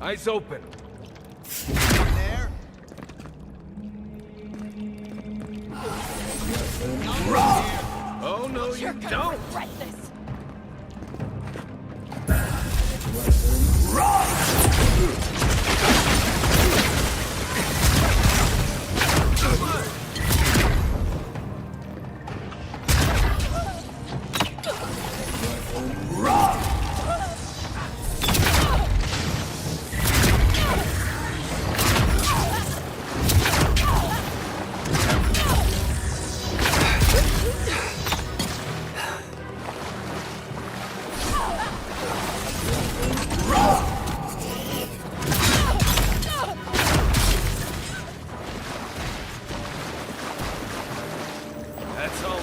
Eyes open. There. Oh, no, you don't! Regret this. That's all.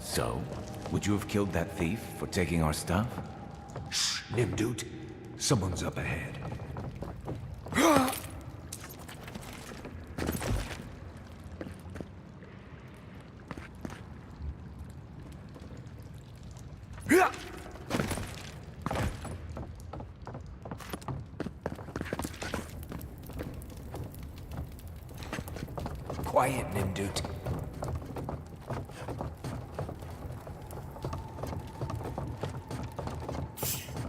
So, would you have killed that thief for taking our stuff? Shh, Nimdude. Someone's up ahead. Quiet, Nimdude.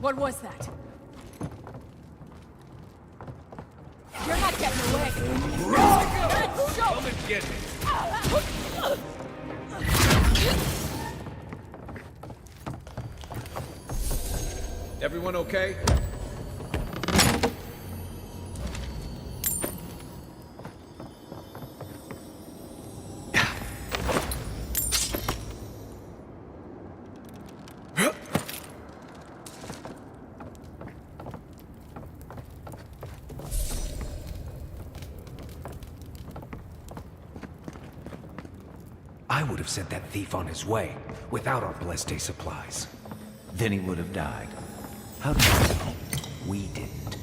What was that? You're not getting away. Come and get me. Everyone okay? I would have sent that thief on his way without our Bleste supplies. Then he would have died. How did you know? We didn't.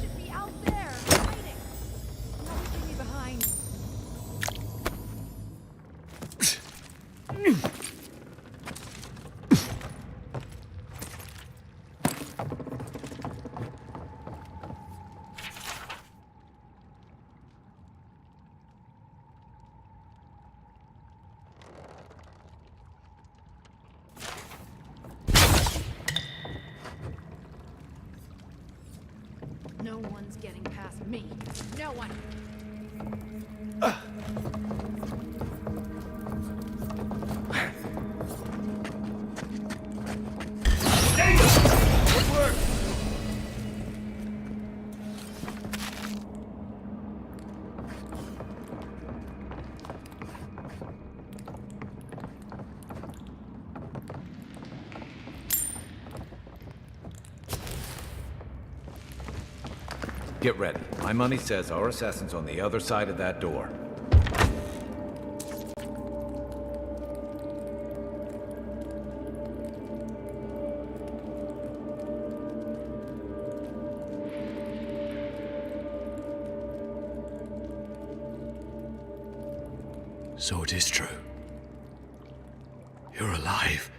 Should be out there, fighting. Not leaving me behind. No one's getting past me. No one. Good work! Get ready. My money says our assassin's on the other side of that door. So it is true. You're alive.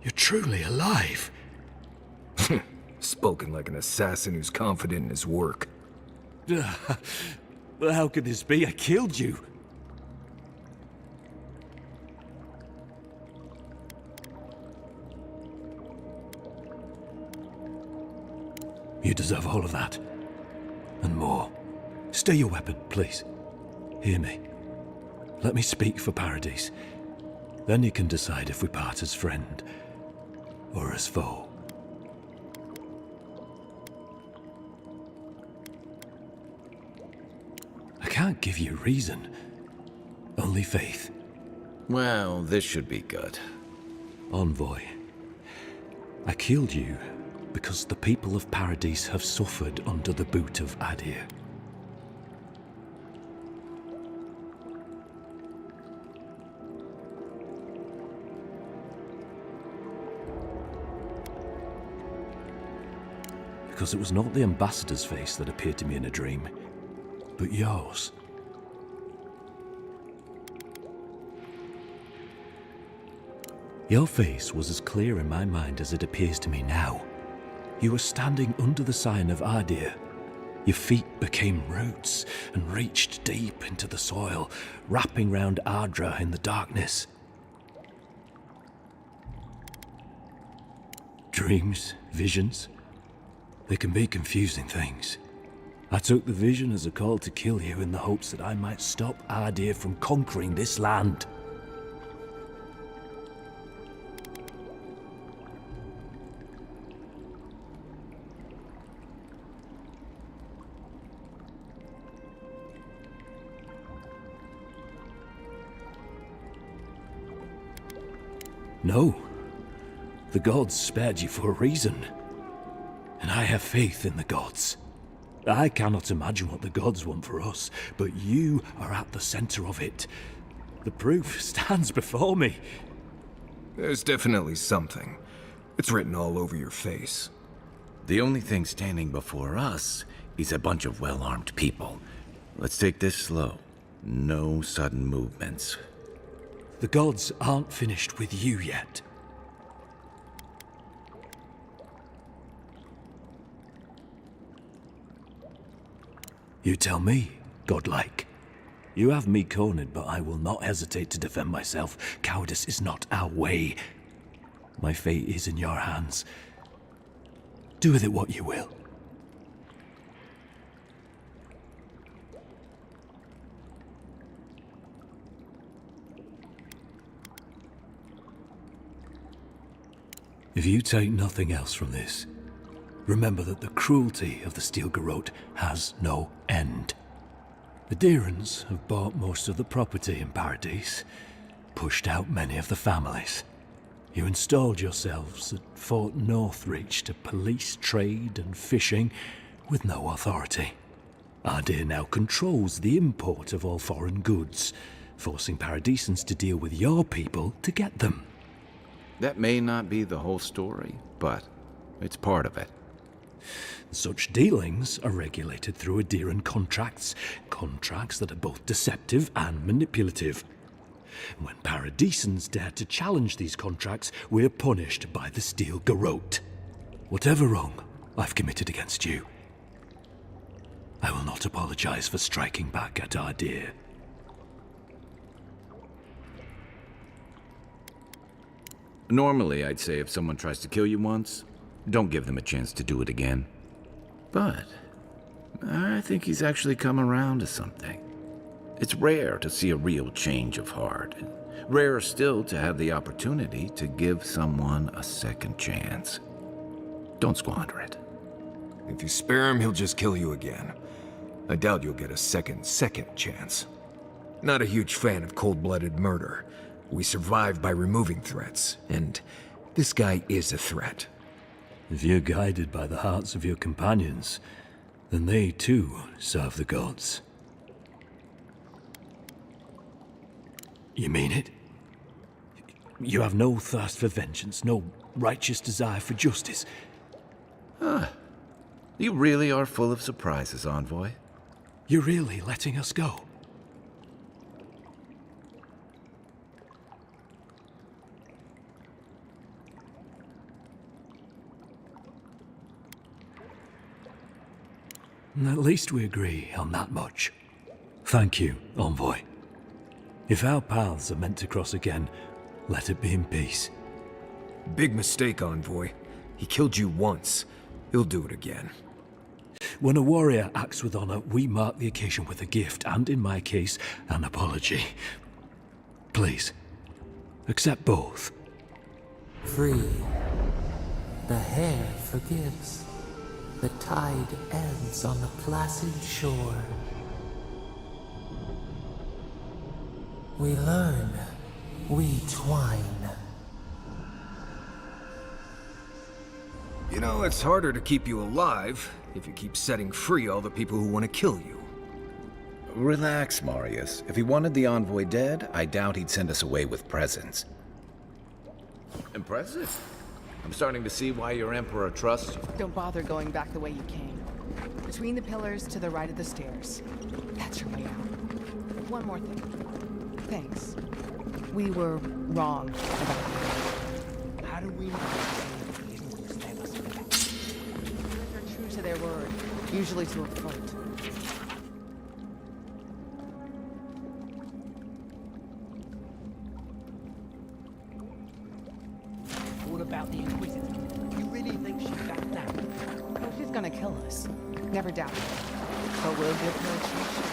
You're truly alive. Spoken like an assassin who's confident in his work. Well, how could this be? I killed you. You deserve all of that. And more. Stay your weapon, please. Hear me. Let me speak for Paradise. Then you can decide if we part as friend or as foe. I can't give you reason. Only faith. Well, this should be good. Envoy. I killed you because the people of Paradise have suffered under the boot of Adir. Because it was not the ambassador's face that appeared to me in a dream, but yours. Your face was as clear in my mind as it appears to me now. You were standing under the sign of Adir. Your feet became roots and reached deep into the soil, wrapping round Ardra in the darkness. Dreams, visions, they can be confusing things. I took the vision as a call to kill you in the hopes that I might stop Adir from conquering this land. No. The gods spared you for a reason. And I have faith in the gods. I cannot imagine what the gods want for us, but you are at the center of it. The proof stands before me. There's definitely something. It's written all over your face. The only thing standing before us is a bunch of well-armed people. Let's take this slow. No sudden movements. The gods aren't finished with you yet. You tell me, godlike. You have me cornered, but I will not hesitate to defend myself. Cowardice is not our way. My fate is in your hands. Do with it what you will. If you take nothing else from this, remember that the cruelty of the Steel Garrote has no end. The Deerans have bought most of the property in Paradise, pushed out many of the families. You installed yourselves at Fort Northreach to police trade and fishing with no authority. Adir now controls the import of all foreign goods, forcing Paradisans to deal with your people to get them. That may not be the whole story, but it's part of it. Such dealings are regulated through Adiran contracts, contracts that are both deceptive and manipulative. When Paradisans dare to challenge these contracts, we're punished by the Steel Garrote. Whatever wrong I've committed against you, I will not apologize for striking back at Adir. Normally, I'd say if someone tries to kill you once, don't give them a chance to do it again. But I think he's actually come around to something. It's rare to see a real change of heart. Rarer still to have the opportunity to give someone a second chance. Don't squander it. If you spare him, he'll just kill you again. I doubt you'll get a second chance. Not a huge fan of cold-blooded murder. We survive by removing threats, and this guy is a threat. If you're guided by the hearts of your companions, then they too serve the gods. You mean it? You have no thirst for vengeance, no righteous desire for justice. You really are full of surprises, Envoy. You're really letting us go? At least we agree on that much. Thank you, Envoy. If our paths are meant to cross again, let it be in peace. Big mistake, Envoy. He killed you once. He'll do it again. When a warrior acts with honor, we mark the occasion with a gift, and in my case, an apology. Please, accept both. Free. The hair forgives. The tide ends on the placid shore. We learn. We twine. You know, it's harder to keep you alive if you keep setting free all the people who want to kill you. Relax, Marius. If he wanted the Envoy dead, I doubt he'd send us away with presents. Impressive. I'm starting to see why your Emperor trusts you. Don't bother going back the way you came. Between the pillars to the right of the stairs. That's your way out. One more thing. Thanks. We were wrong about you. How do we know they didn't understand us? They're true to their word, usually to a fault. What about the Inquisitor? You really think she backed down? Well, she's gonna kill us. Never doubt it. But we'll give her a chance.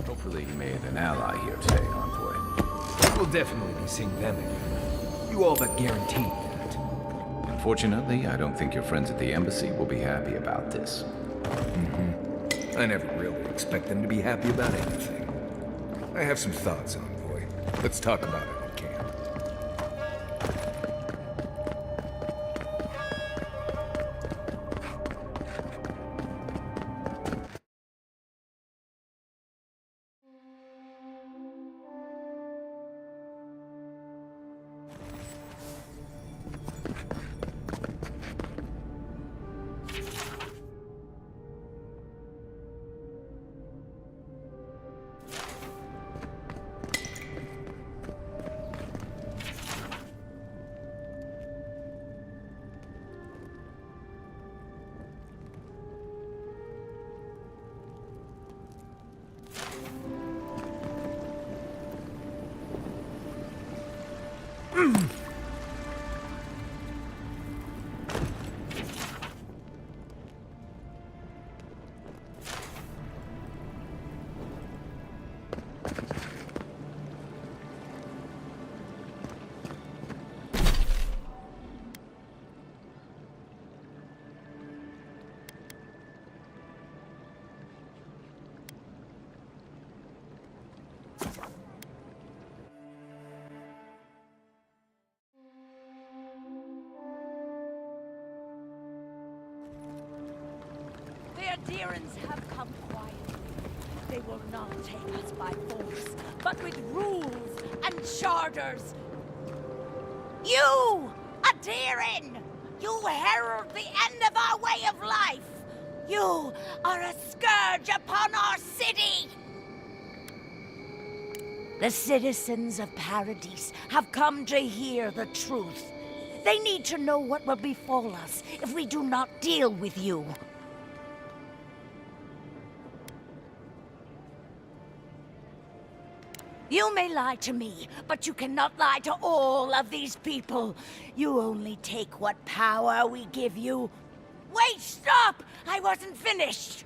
Hopefully he made an ally here today, Envoy. We'll definitely be seeing them again. You all but guaranteed that. Unfortunately, I don't think your friends at the embassy will be happy about this. I never really expect them to be happy about anything. I have some thoughts, Envoy. Let's talk about it in camp. The adherents have come quietly. They will not take us by force, but with rules and charters. You, adherent! You herald the end of our way of life! You are a scourge upon our city! The citizens of Paradise have come to hear the truth. They need to know what will befall us if we do not deal with you. You may lie to me, but you cannot lie to all of these people. You only take what power we give you. Wait, stop! I wasn't finished!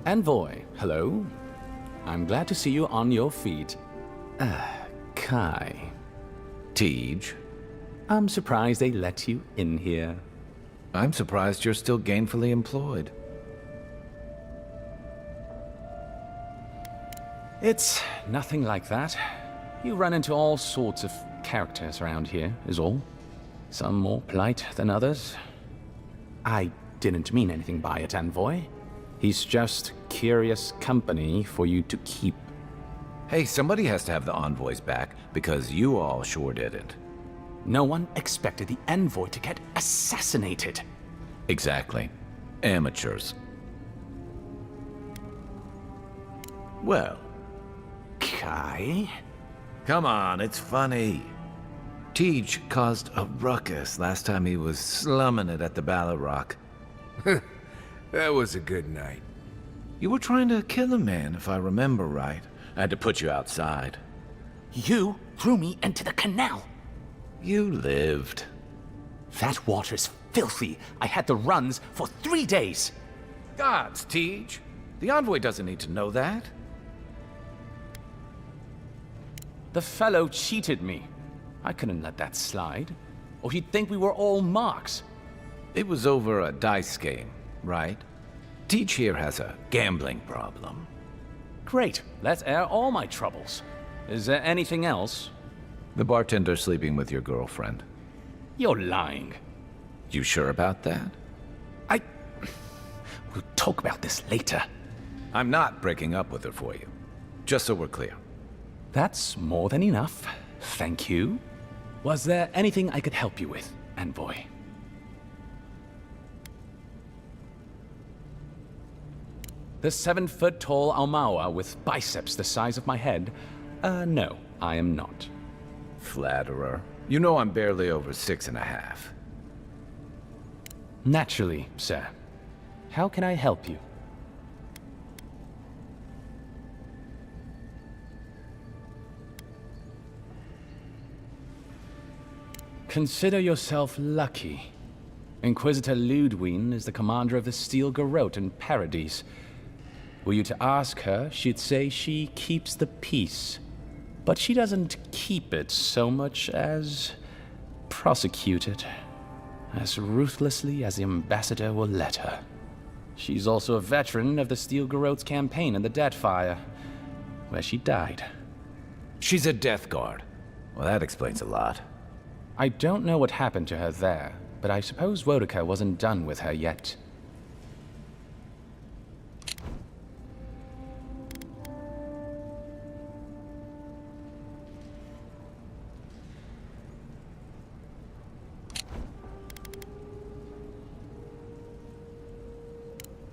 Envoy, hello. I'm glad to see you on your feet. Kai. Tej, I'm surprised they let you in here. I'm surprised you're still gainfully employed. It's nothing like that. You run into all sorts of characters around here, is all. Some more polite than others. I didn't mean anything by it, Envoy. He's just curious company for you to keep. Hey, somebody has to have the envoys back, because you all sure didn't. No one expected the Envoy to get assassinated. Exactly. Amateurs. Well, Kai? come on, it's funny. Tej caused a ruckus last time he was slumming it at the Ballarrock. That was a good night. You were trying to kill a man, if I remember right. I had to put you outside. You threw me into the canal. You lived. That water's filthy. I had the runs for 3 days. Gods, Tej. The envoy doesn't need to know that. The fellow cheated me. I couldn't let that slide. Or he'd think we were all marks. It was over a dice game, right? Tej here has a gambling problem. Great. Let's air all my troubles. Is there anything else? The bartender sleeping with your girlfriend. You're lying. You sure about that? We'll talk about this later. I'm not breaking up with her for you. Just so we're clear. That's more than enough. Thank you. Was there anything I could help you with, Envoy? The 7-foot-tall Almawa with biceps the size of my head? No, I am not. Flatterer. You know I'm barely over 6.5. Naturally, sir. How can I help you? Consider yourself lucky. Inquisitor Ludwine is the commander of the Steel Garrote in Paradise. Were you to ask her, she'd say she keeps the peace. But she doesn't keep it so much as prosecute it. As ruthlessly as the ambassador will let her. She's also a veteran of the Steel Garrote's campaign in the Deathfire, where she died. She's a Death Guard. Well, that explains a lot. I don't know what happened to her there, but I suppose Wodica wasn't done with her yet.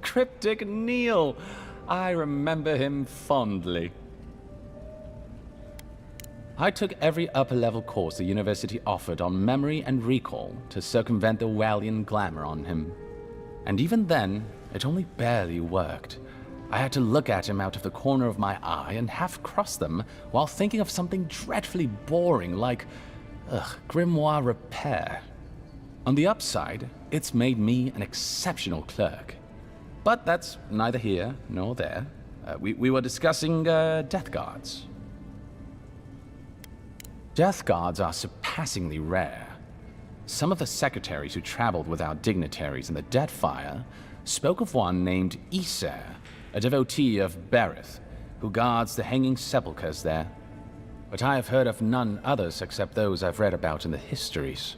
Cryptic Neil! I remember him fondly. I took every upper-level course the university offered on memory and recall to circumvent the Walian glamour on him. And even then, it only barely worked. I had to look at him out of the corner of my eye and half cross them while thinking of something dreadfully boring like, grimoire repair. On the upside, it's made me an exceptional clerk. But that's neither here nor there. We were discussing Death Guards. Death Guards are surpassingly rare. Some of the secretaries who traveled with our dignitaries in the Deathfire spoke of one named Iser, a devotee of Berith, who guards the hanging sepulchres there. But I have heard of none others except those I've read about in the histories.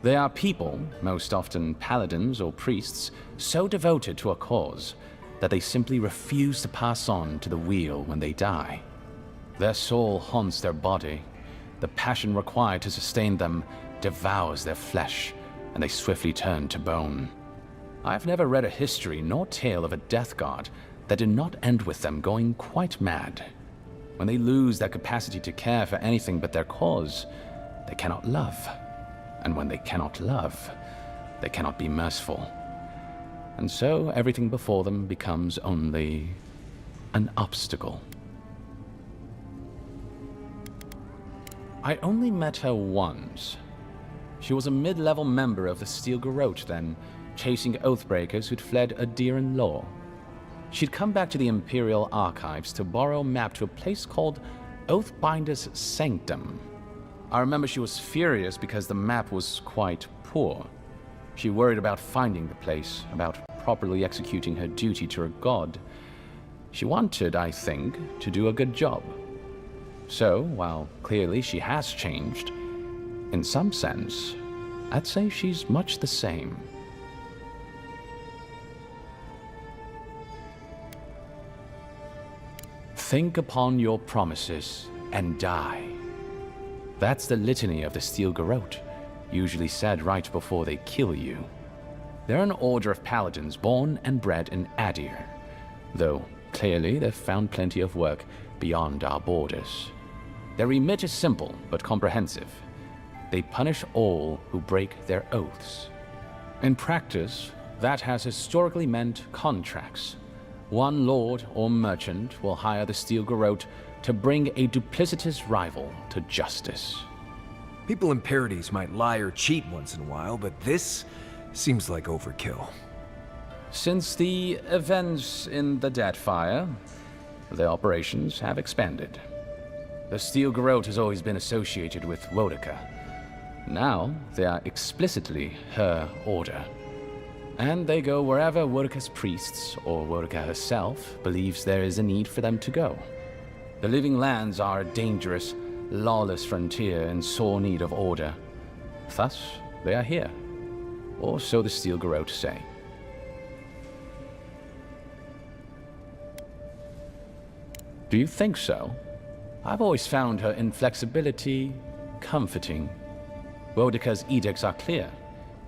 They are people, most often paladins or priests, so devoted to a cause that they simply refuse to pass on to the wheel when they die. Their soul haunts their body. The passion required to sustain them devours their flesh, and they swiftly turn to bone. I've never read a history nor tale of a death guard that did not end with them going quite mad. When they lose their capacity to care for anything but their cause, they cannot love. And when they cannot love, they cannot be merciful. And so everything before them becomes only an obstacle. I only met her once. She was a mid-level member of the Steel Garrote then, chasing oathbreakers who'd fled Adiran law. She'd come back to the Imperial Archives to borrow a map to a place called Oathbinder's Sanctum. I remember she was furious because the map was quite poor. She worried about finding the place, about properly executing her duty to her god. She wanted, I think, to do a good job. So, while clearly she has changed, in some sense, I'd say she's much the same. Think upon your promises and die. That's the litany of the Steel Garrote, usually said right before they kill you. They're an order of paladins born and bred in Adir, though clearly they've found plenty of work beyond our borders. Their remit is simple but comprehensive. They punish all who break their oaths. In practice, that has historically meant contracts. One lord or merchant will hire the Steel Garrote to bring a duplicitous rival to justice. People in Paradise might lie or cheat once in a while, but this seems like overkill. Since the events in the Deadfire, their operations have expanded. The Steel Garrote has always been associated with Wodica. Now, they are explicitly her order. And they go wherever Wodica's priests, or Wodica herself, believes there is a need for them to go. The Living Lands are a dangerous, lawless frontier in sore need of order. Thus, they are here. Or so the Steel Garrote say. Do you think so? I've always found her inflexibility comforting. Wodica's edicts are clear.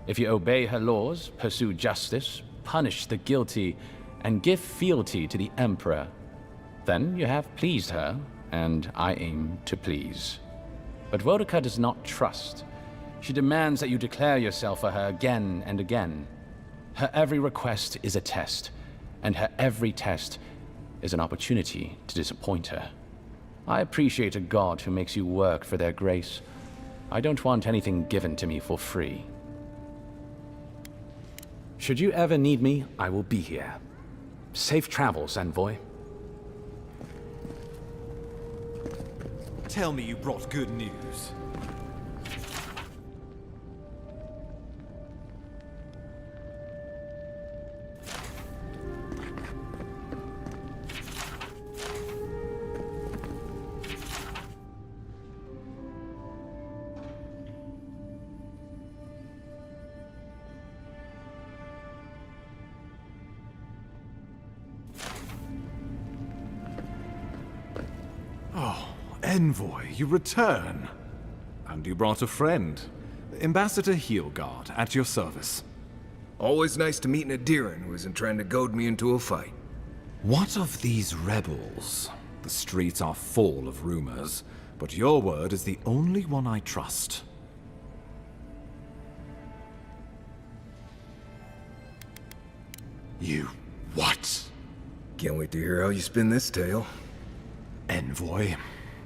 If you obey her laws, pursue justice, punish the guilty, and give fealty to the Emperor, then you have pleased her, and I aim to please. But Wodica does not trust. She demands that you declare yourself for her again and again. Her every request is a test, and her every test is an opportunity to disappoint her. I appreciate a god who makes you work for their grace. I don't want anything given to me for free. Should you ever need me, I will be here. Safe travels, Envoy. Tell me you brought good news. Envoy, you return. And you brought a friend. Ambassador Heelguard, at your service. Always nice to meet an Adiran who isn't trying to goad me into a fight. What of these rebels? The streets are full of rumors, but your word is the only one I trust. You... what? Can't wait to hear how you spin this tale. Envoy,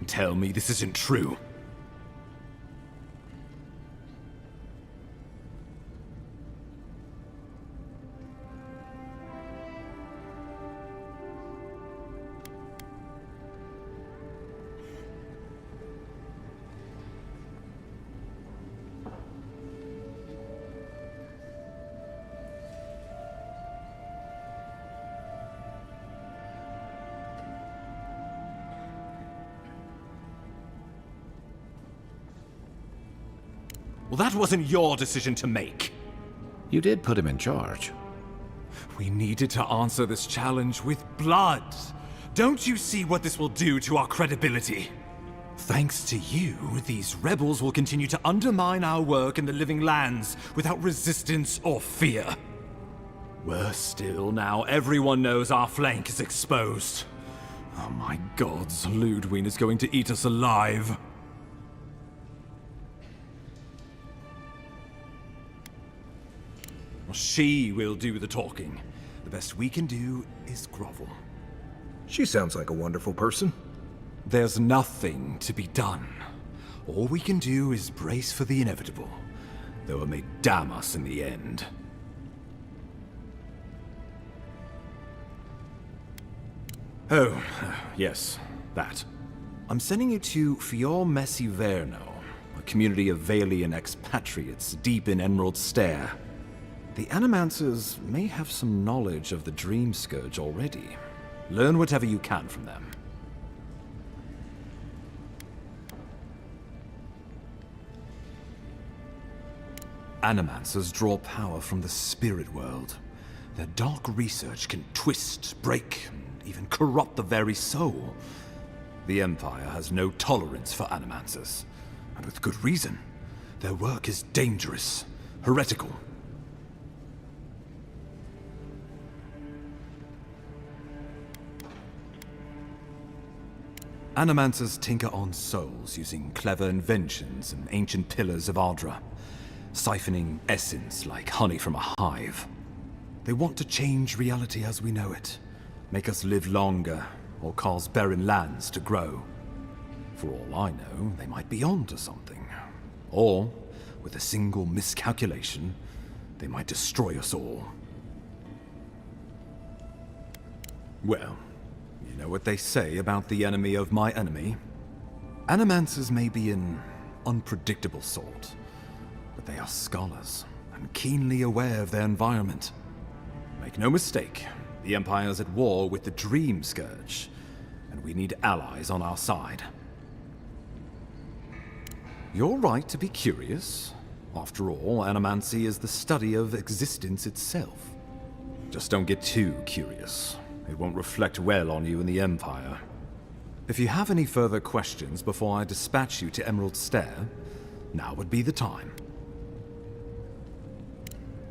tell me this isn't true. Well, that wasn't your decision to make. You did put him in charge. We needed to answer this challenge with blood. Don't you see what this will do to our credibility? Thanks to you, these rebels will continue to undermine our work in the Living Lands without resistance or fear. Worse still, now everyone knows our flank is exposed. Oh my gods, Ludwig is going to eat us alive. She will do the talking. The best we can do is grovel. She sounds like a wonderful person. There's nothing to be done. All we can do is brace for the inevitable, though it may damn us in the end. Oh, yes, that. I'm sending you to Fior Messiverno, a community of Valian expatriates deep in Emerald Stair. The Animancers may have some knowledge of the Dream Scourge already. Learn whatever you can from them. Animancers draw power from the spirit world. Their dark research can twist, break, and even corrupt the very soul. The Empire has no tolerance for Animancers, and with good reason. Their work is dangerous, heretical. Animancers tinker on souls using clever inventions and ancient pillars of Ardra, siphoning essence like honey from a hive. They want to change reality as we know it, make us live longer, or cause barren lands to grow. For all I know, they might be on to something. Or, with a single miscalculation, they might destroy us all. Well, you know what they say about the enemy of my enemy? Animancers may be an unpredictable sort, but they are scholars, and keenly aware of their environment. Make no mistake, the Empire's at war with the Dream Scourge, and we need allies on our side. You're right to be curious. After all, animancy is the study of existence itself. Just don't get too curious. It won't reflect well on you in the Empire. If you have any further questions before I dispatch you to Emerald Stair, now would be the time.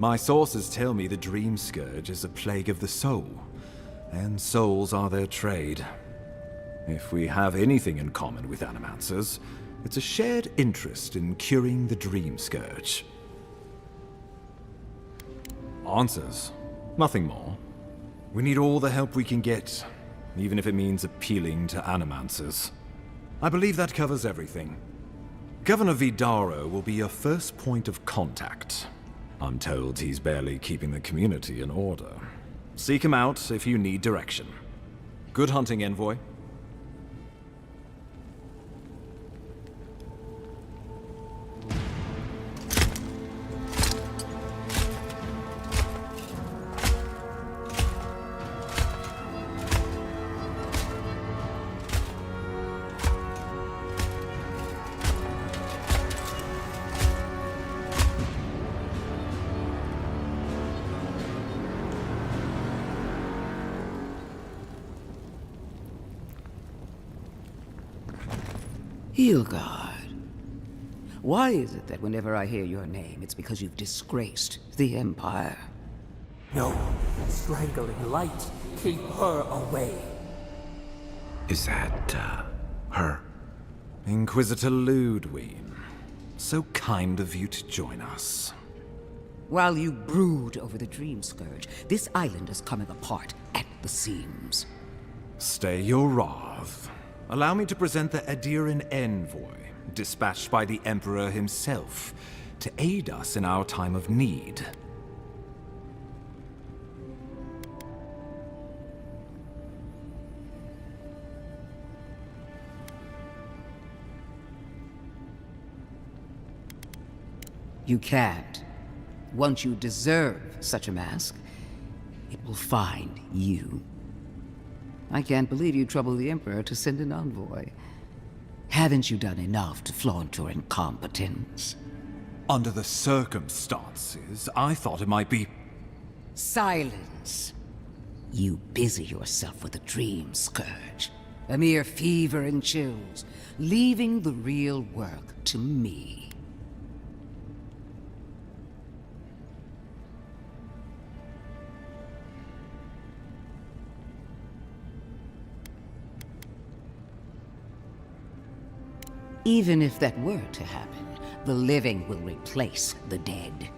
My sources tell me the Dream Scourge is a plague of the soul, and souls are their trade. If we have anything in common with Animancers, it's a shared interest in curing the Dream Scourge. Answers. Nothing more. We need all the help we can get, even if it means appealing to Animancers. I believe that covers everything. Governor Vidaro will be your first point of contact. I'm told he's barely keeping the community in order. Seek him out if you need direction. Good hunting, Envoy. Hilgard. Why is it that whenever I hear your name, it's because you've disgraced the Empire? No, strangling light. Keep her away. Is that, her? Inquisitor Ludwig. So kind of you to join us. While you brood over the Dream Scourge, this island is coming apart at the seams. Stay your wrath. Allow me to present the Adiran Envoy, dispatched by the Emperor himself, to aid us in our time of need. You can't. Once you deserve such a mask, it will find you. I can't believe you troubled the Emperor to send an envoy. Haven't you done enough to flaunt your incompetence? Under the circumstances, I thought it might be... Silence. You busy yourself with the Dream Scourge. A mere fever and chills, leaving the real work to me. Even if that were to happen, the living will replace the dead.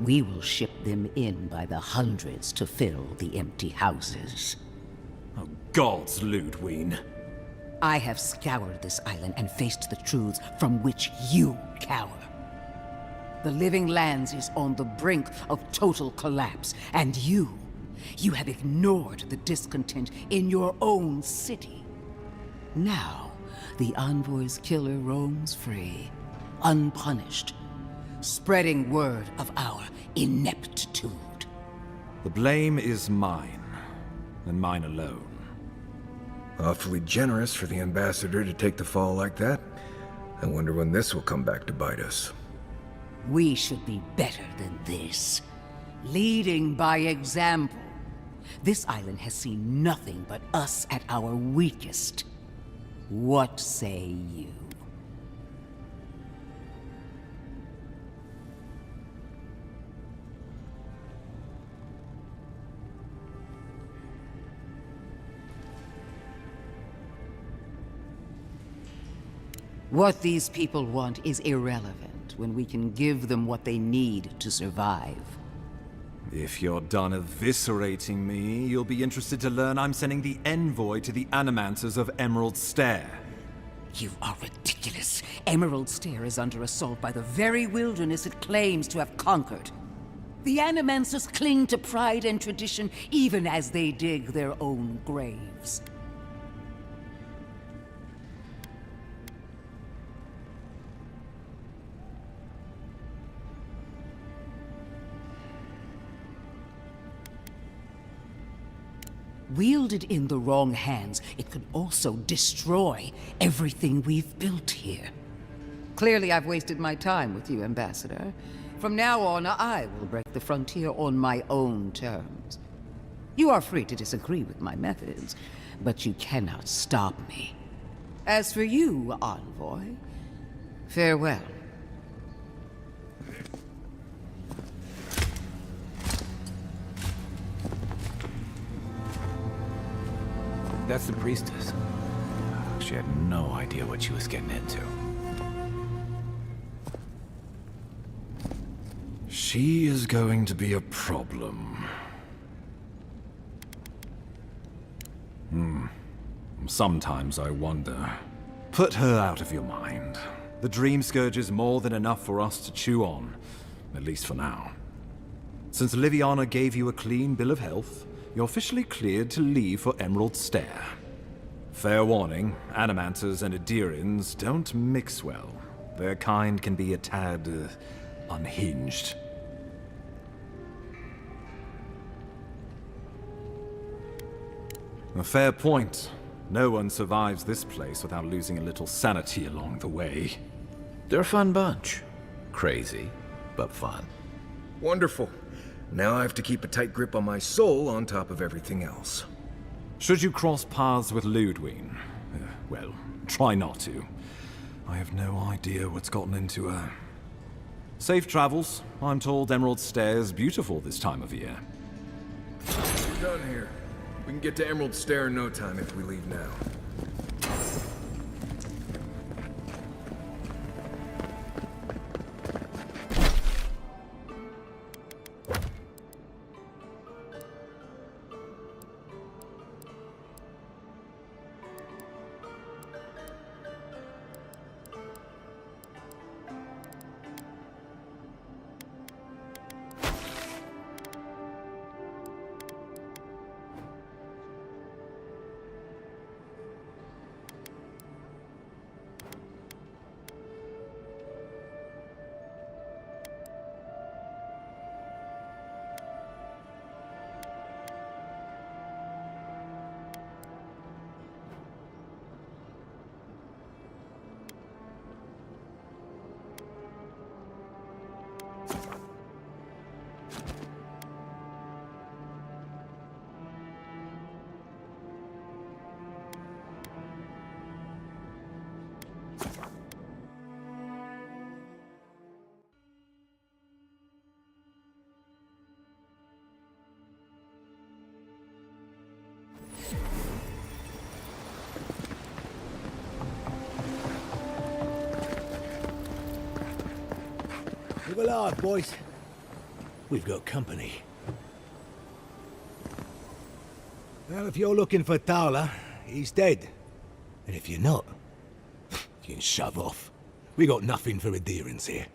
We will ship them in by the hundreds to fill the empty houses. Oh, gods, Ludwig. I have scoured this island and faced the truths from which you cower. The Living Lands is on the brink of total collapse, and you You have ignored the discontent in your own city. Now, the Envoy's killer roams free, unpunished, spreading word of our ineptitude. The blame is mine, and mine alone. Awfully generous for the ambassador to take the fall like that. I wonder when this will come back to bite us. We should be better than this. Leading by example. This island has seen nothing but us at our weakest. What say you? What these people want is irrelevant when we can give them what they need to survive. If you're done eviscerating me, you'll be interested to learn I'm sending the envoy to the Animancers of Emerald Stair. You are ridiculous. Emerald Stair is under assault by the very wilderness it claims to have conquered. The Animancers cling to pride and tradition even as they dig their own graves. Wielded in the wrong hands, it could also destroy everything we've built here. Clearly, I've wasted my time with you, Ambassador. From now on, I will break the frontier on my own terms. You are free to disagree with my methods, but you cannot stop me. As for you, Envoy, farewell. That's the priestess. She had no idea what she was getting into. She is going to be a problem. Sometimes I wonder. Put her out of your mind. The Dream Scourge is more than enough for us to chew on, at least for now. Since Liviana gave you a clean bill of health, you're officially cleared to leave for Emerald Stair. Fair warning, Animancers and Adirians don't mix well. Their kind can be a tad, unhinged. A fair point. No one survives this place without losing a little sanity along the way. They're a fun bunch. Crazy, but fun. Wonderful. Now I have to keep a tight grip on my soul on top of everything else. Should you cross paths with Ludwig, well, try not to. I have no idea what's gotten into her. Safe travels. I'm told Emerald Stair's beautiful this time of year. We're done here. We can get to Emerald Stair in no time if we leave now. Live alive, boys. We've got company. Well, if you're looking for Tala, he's dead. And if you're not, you can shove off. We got nothing for adherence here.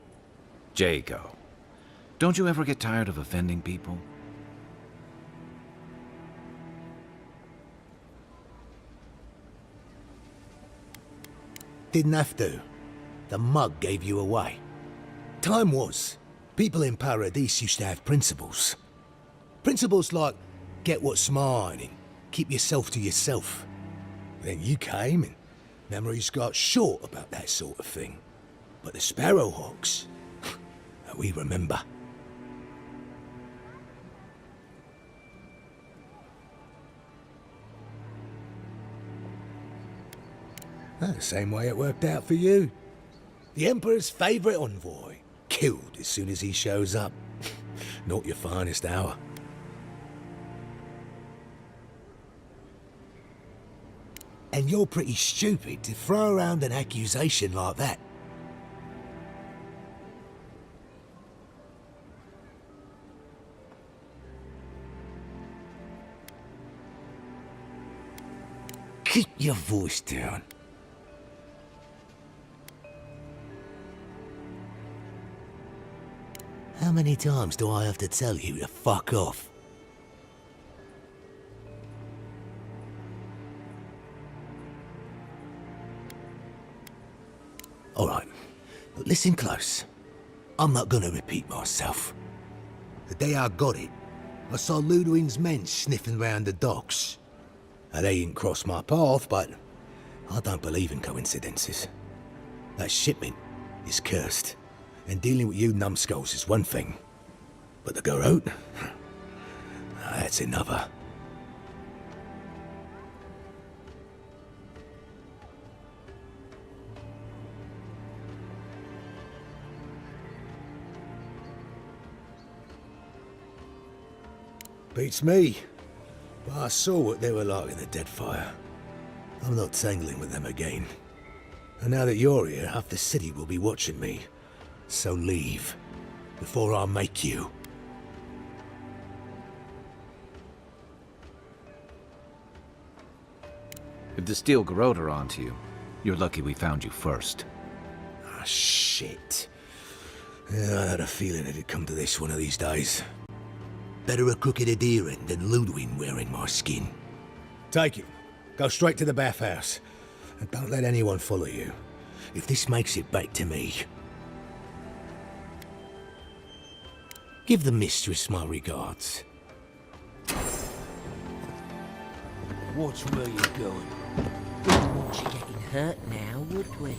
Jago, don't you ever get tired of offending people? Didn't have to. The mug gave you away. Time was, people in Paradise used to have principles. Principles like, get what's mine and keep yourself to yourself. Then you came and memories got short about that sort of thing. But the Sparrowhawks, we remember. The same way it worked out for you. The Emperor's favourite envoy, killed as soon as he shows up. Not your finest hour. And you're pretty stupid to throw around an accusation like that. Keep your voice down. How many times do I have to tell you to fuck off? All right, but listen close. I'm not gonna repeat myself. The day I got it, I saw Ludwig's men sniffing round the docks. Now, they didn't cross my path, but I don't believe in coincidences. That shipment is cursed, and dealing with you numbskulls is one thing. But the Garrote? That's another. Beats me. But I saw what they were like in the Deadfire. I'm not tangling with them again. And now that you're here, half the city will be watching me. So leave, before I make you. If the Steel Garrote are onto you, you're lucky we found you first. Ah, shit. Yeah, I had a feeling it'd come to this one of these days. Better a crooked adherent than Ludwig wearing my skin. Take it. Go straight to the bathhouse. And don't let anyone follow you. If this makes it back to me. Give the mistress my regards. Watch where you're going. Wouldn't want you getting hurt now, would we?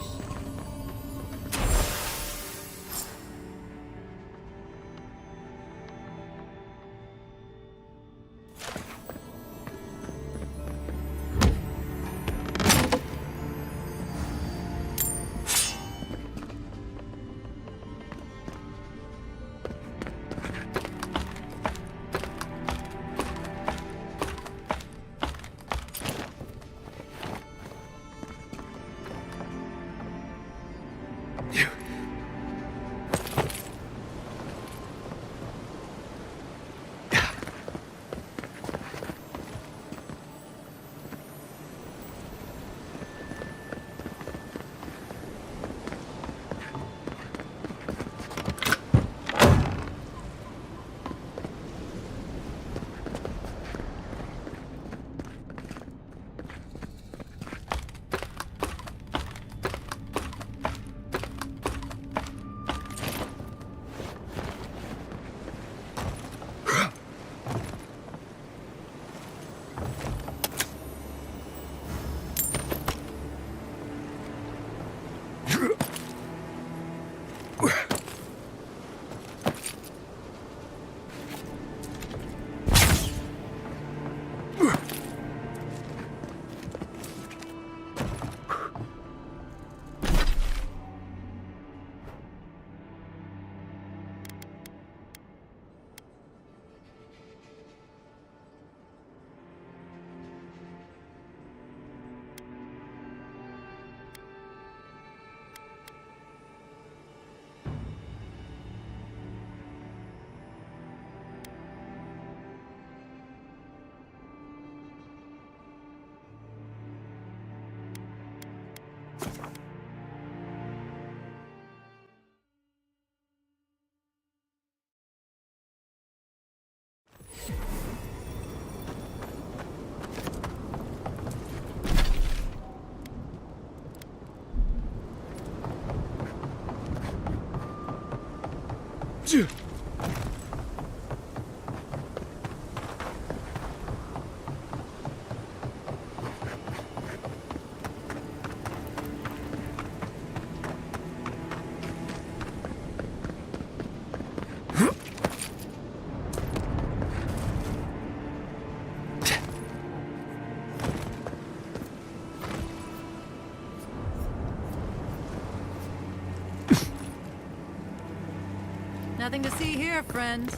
Nothing to see here, friend.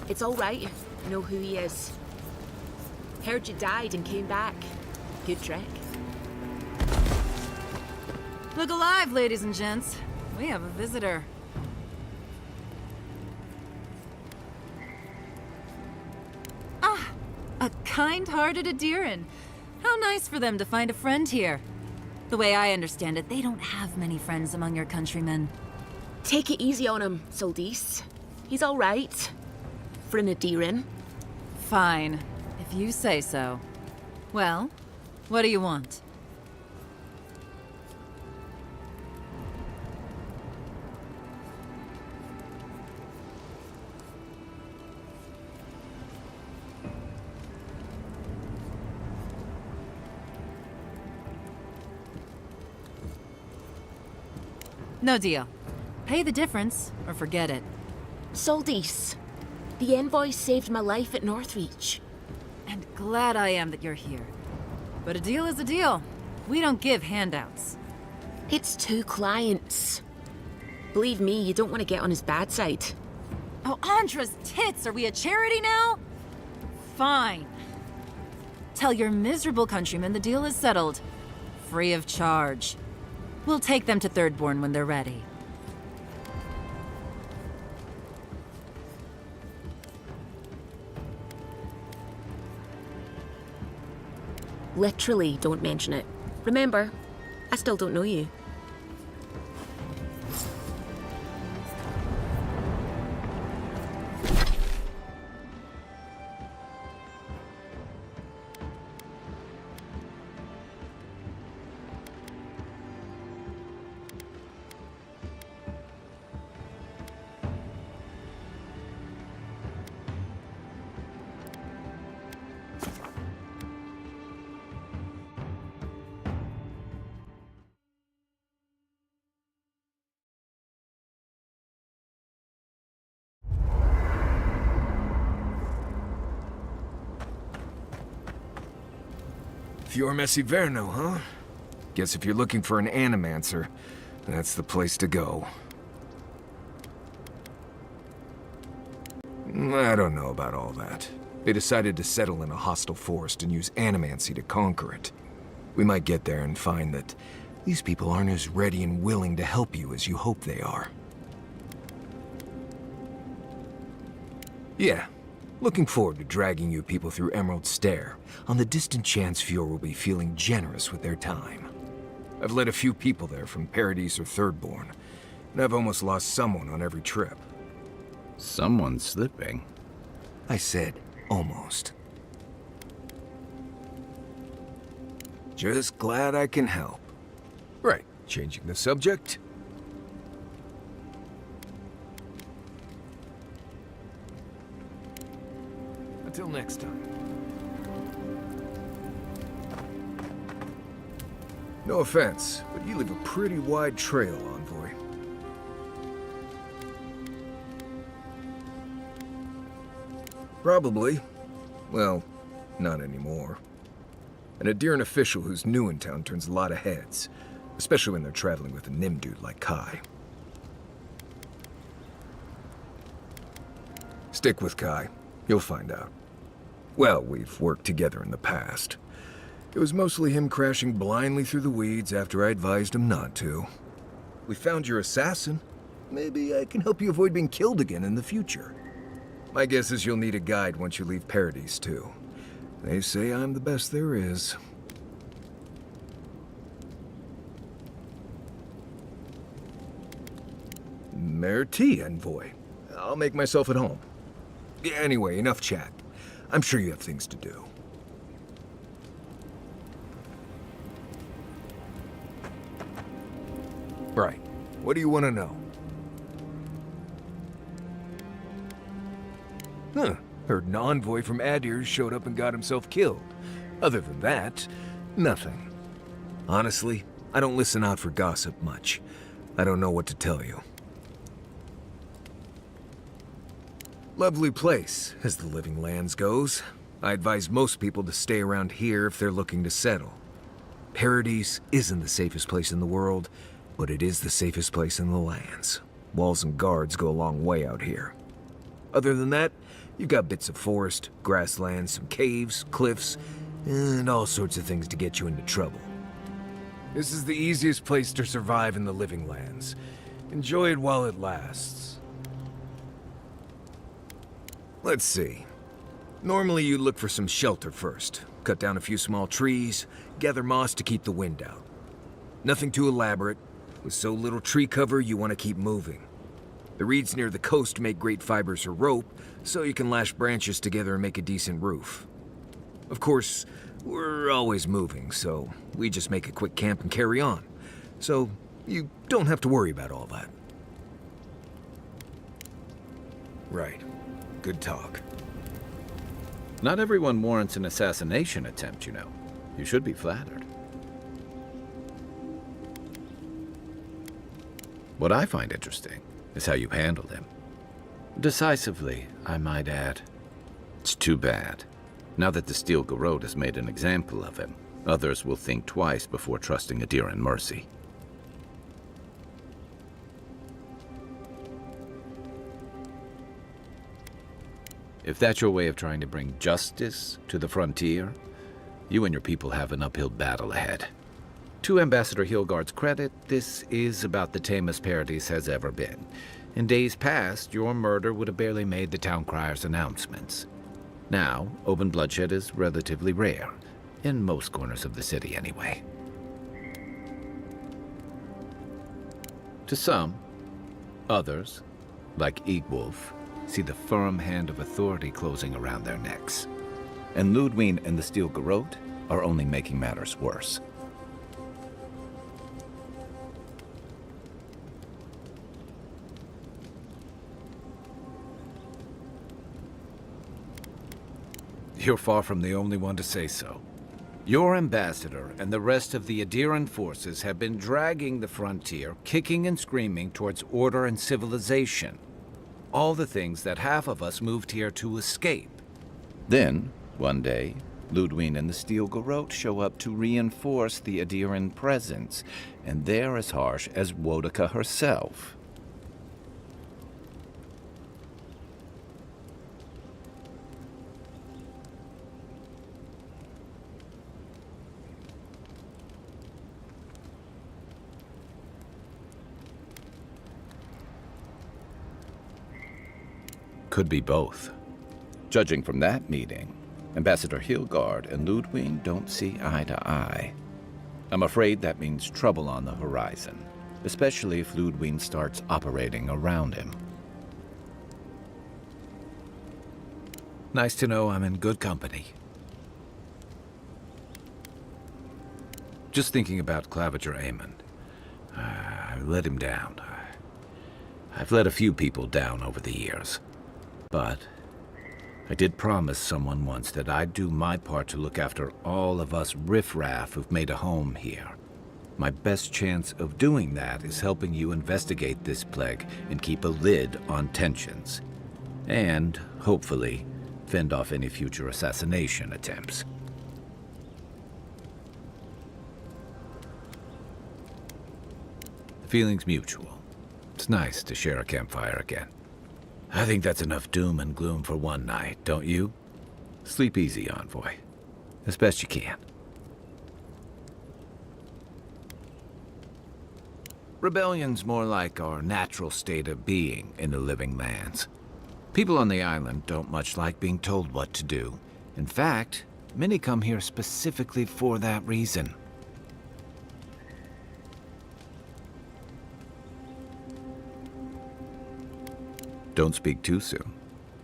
It's all right. I know who he is. Heard you died and came back. Good trick. Look alive, ladies and gents. We have a visitor. Ah, a kind-hearted Adiran. How nice for them to find a friend here. The way I understand it, they don't have many friends among your countrymen. Take it easy on him, Zodie. He's all right. For an Adiran. Fine, if you say so. Well, what do you want? No deal. Pay the difference, or forget it. Zodie, the envoy saved my life at Northreach. And glad I am that you're here. But a deal is a deal. We don't give handouts. It's 2 clients. Believe me, you don't want to get on his bad side. Oh, Andra's tits! Are we a charity now? Fine. Tell your miserable countrymen the deal is settled. Free of charge. We'll take them to Thirdborn when they're ready. Literally, don't mention it. Remember, I still don't know you. Fior Messiverno, huh? Guess if you're looking for an animancer, that's the place to go. I don't know about all that. They decided to settle in a hostile forest and use animancy to conquer it. We might get there and find that these people aren't as ready and willing to help you as you hope they are. Yeah. Looking forward to dragging you people through Emerald Stair, on the distant chance Fior will be feeling generous with their time. I've led a few people there from Paradise or Thirdborn, and I've almost lost someone on every trip. Someone's slipping. I said, almost. Just glad I can help. Right, changing the subject. Until next time. No offense, but you leave a pretty wide trail, Envoy. Probably. Well, not anymore. An Adiran official who's new in town turns a lot of heads, especially when they're traveling with a Nim dude like Kai. Stick with Kai. You'll find out. Well, we've worked together in the past. It was mostly him crashing blindly through the weeds after I advised him not to. We found your assassin. Maybe I can help you avoid being killed again in the future. My guess is you'll need a guide once you leave Paradise, too. They say I'm the best there is. Merci, Envoy. I'll make myself at home. Anyway, enough chat. I'm sure you have things to do. Right. What do you want to know? Heard an envoy from Adir showed up and got himself killed. Other than that, nothing. Honestly, I don't listen out for gossip much. I don't know what to tell you. Lovely place, as the Living Lands goes. I advise most people to stay around here if they're looking to settle. Paradise isn't the safest place in the world, but it is the safest place in the lands. Walls and guards go a long way out here. Other than that, you've got bits of forest, grasslands, some caves, cliffs, and all sorts of things to get you into trouble. This is the easiest place to survive in the Living Lands. Enjoy it while it lasts. Let's see. Normally you look for some shelter first. Cut down a few small trees, gather moss to keep the wind out. Nothing too elaborate. With so little tree cover, you want to keep moving. The reeds near the coast make great fibers for rope, so you can lash branches together and make a decent roof. Of course, we're always moving, so we just make a quick camp and carry on. So you don't have to worry about all that. Right. Good talk. Not everyone warrants an assassination attempt, you know. You should be flattered. What I find interesting is how you handled him. Decisively, I might add. It's too bad. Now that the Steel Garrote has made an example of him, others will think twice before trusting Adiran mercy. If that's your way of trying to bring justice to the frontier, you and your people have an uphill battle ahead. To Ambassador Hilgard's credit, this is about the tamest Paradise has ever been. In days past, your murder would have barely made the town crier's announcements. Now, open bloodshed is relatively rare, in most corners of the city anyway. To some, others, like Eagwolf, see the firm hand of authority closing around their necks. And Ludwig and the Steel Garrote are only making matters worse. You're far from the only one to say so. Your ambassador and the rest of the Adiran forces have been dragging the frontier, kicking and screaming towards order and civilization. All the things that half of us moved here to escape. Then, one day, Ludwig and the Steel Garrote show up to reinforce the Adiran presence, and they're as harsh as Wodika herself. Could be both. Judging from that meeting, Ambassador Hilgard and Ludwig don't see eye to eye. I'm afraid that means trouble on the horizon, especially if Ludwig starts operating around him. Nice to know I'm in good company. Just thinking about Claviger Amon. I let him down. I've let a few people down over the years. But I did promise someone once that I'd do my part to look after all of us riffraff who've made a home here. My best chance of doing that is helping you investigate this plague and keep a lid on tensions. And, hopefully, fend off any future assassination attempts. The feeling's mutual. It's nice to share a campfire again. I think that's enough doom and gloom for one night, don't you? Sleep easy, Envoy. As best you can. Rebellion's more like our natural state of being in the Living Lands. People on the island don't much like being told what to do. In fact, many come here specifically for that reason. Don't speak too soon,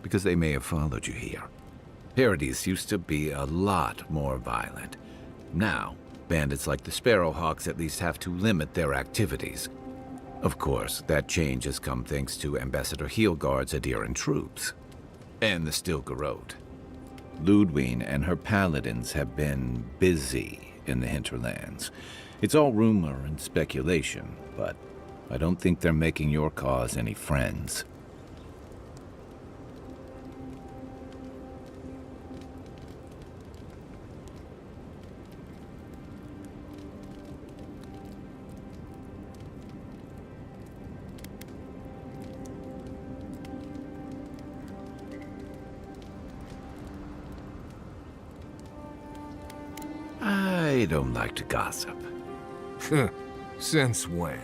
because they may have followed you here. Paradise used to be a lot more violent. Now, bandits like the Sparrowhawks at least have to limit their activities. Of course, that change has come thanks to Ambassador Hilgard's Adiran troops. And the Steel Garrote. Ludwine and her paladins have been busy in the hinterlands. It's all rumor and speculation, but I don't think they're making your cause any friends. I don't like to gossip. Since when?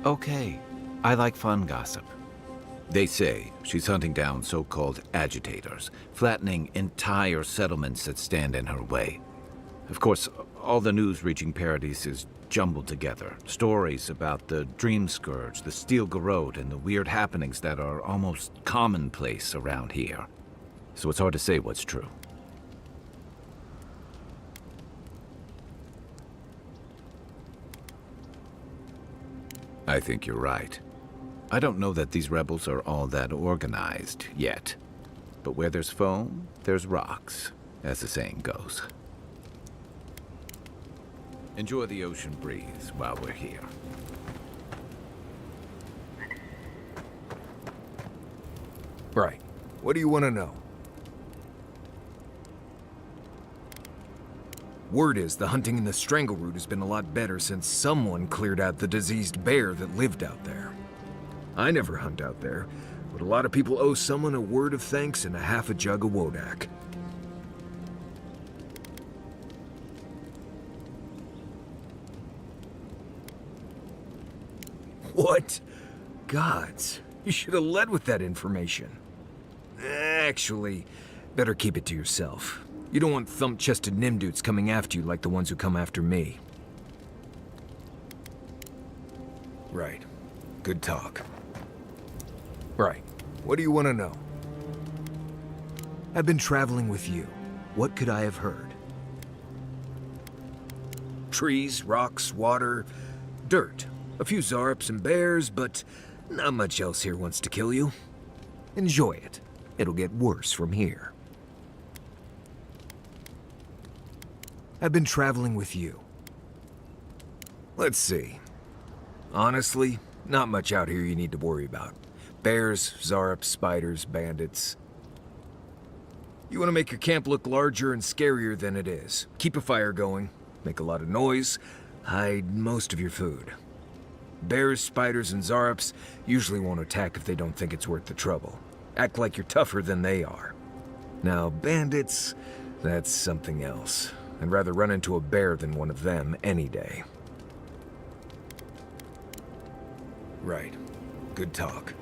Okay, I like fun gossip. They say she's hunting down so-called agitators, flattening entire settlements that stand in her way. Of course, all the news reaching Paradis is jumbled together. Stories about the Dream Scourge, the Steel Garrote, and the weird happenings that are almost commonplace around here. So it's hard to say what's true. I think you're right. I don't know that these rebels are all that organized yet. But where there's foam, there's rocks, as the saying goes. Enjoy the ocean breeze while we're here. Right. What do you want to know? Word is the hunting in the Strangleroot has been a lot better since someone cleared out the diseased bear that lived out there. I never hunt out there, but a lot of people owe someone a word of thanks and a half a jug of Wodak. What? Gods, you should have led with that information. Actually, better keep it to yourself. You don't want thump-chested Nimdudes coming after you like the ones who come after me. Right. Good talk. Right. What do you want to know? I've been traveling with you. What could I have heard? Trees, rocks, water, dirt. A few Zarps and bears, but not much else here wants to kill you. Enjoy it. It'll get worse from here. I've been traveling with you. Let's see. Honestly, not much out here you need to worry about. Bears, Zarps, spiders, bandits. You want to make your camp look larger and scarier than it is. Keep a fire going, make a lot of noise, hide most of your food. Bears, spiders, and Zarps usually won't attack if they don't think it's worth the trouble. Act like you're tougher than they are. Now, bandits, that's something else. I'd rather run into a bear than one of them any day. Right. Good talk.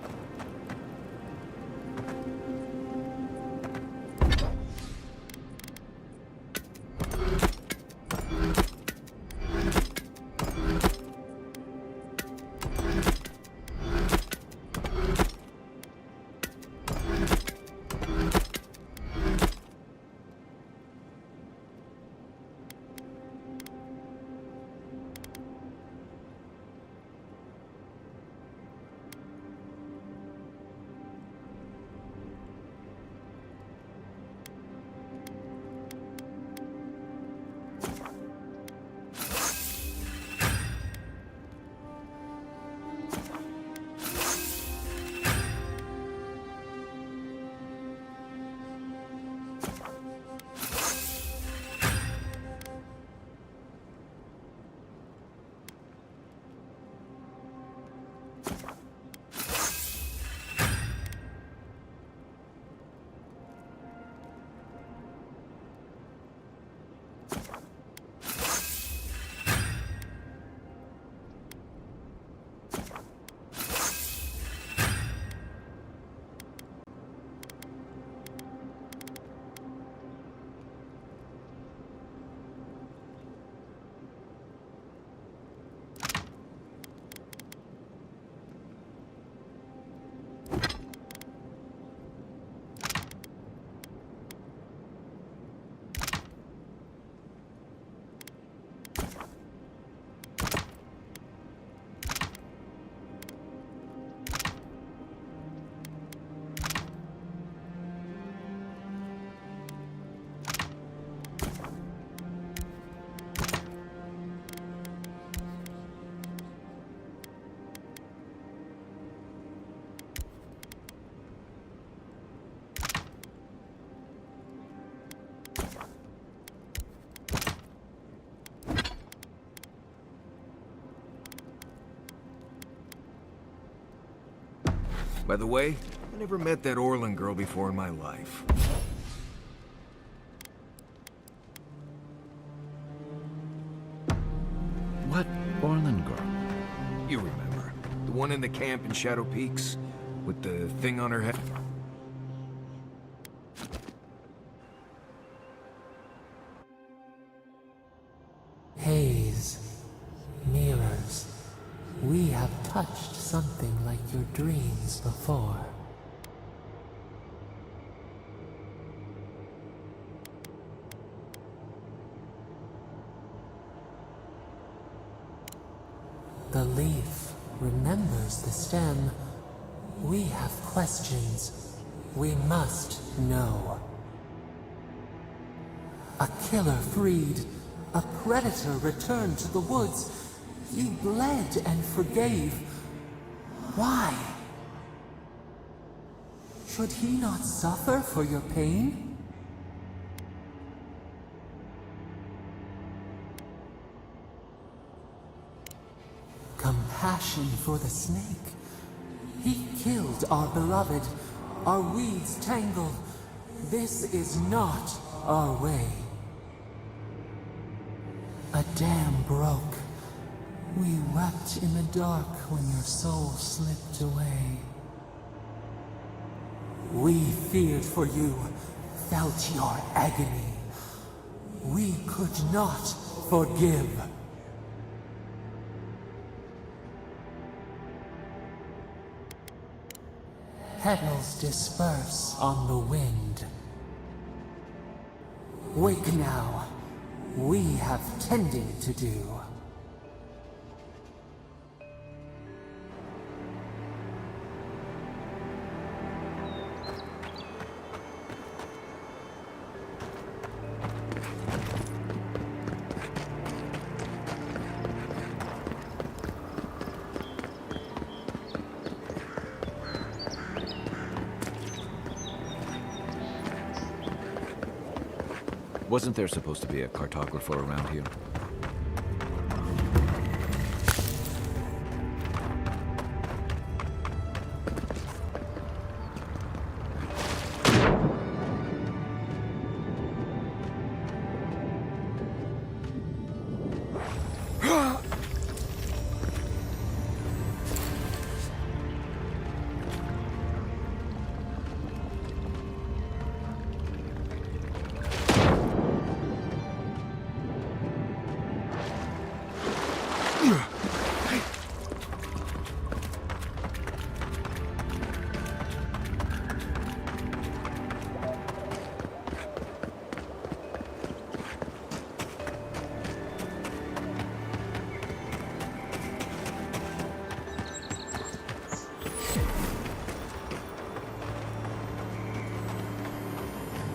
By the way, I never met that Orlin girl before in my life. What Orlin girl? You remember. The one in the camp in Shadow Peaks? With the thing on her head? Haze. Mirrors. We have touched something like your dreams before. The leaf remembers the stem. We have questions. We must know. A killer freed. A predator returned to the woods. You bled and forgave. Why? Should he not suffer for your pain? Compassion for the snake. He killed our beloved. Our weeds tangled. This is not our way. A dam broke. We wept in the dark when your soul slipped away. We feared for you, felt your agony. We could not forgive. Petals disperse on the wind. Wake now. We have tending to do. Wasn't there supposed to be a cartographer around here?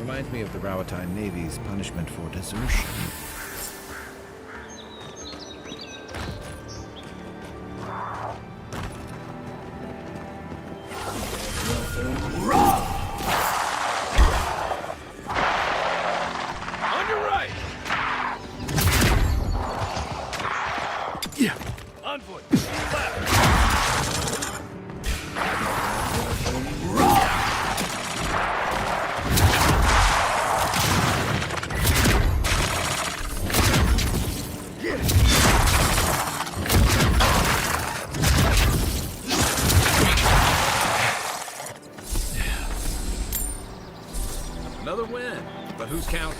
Reminds me of the Rawatine Navy's punishment for desertion. On your right! Yeah. On foot. Left. Another win, but who's counting?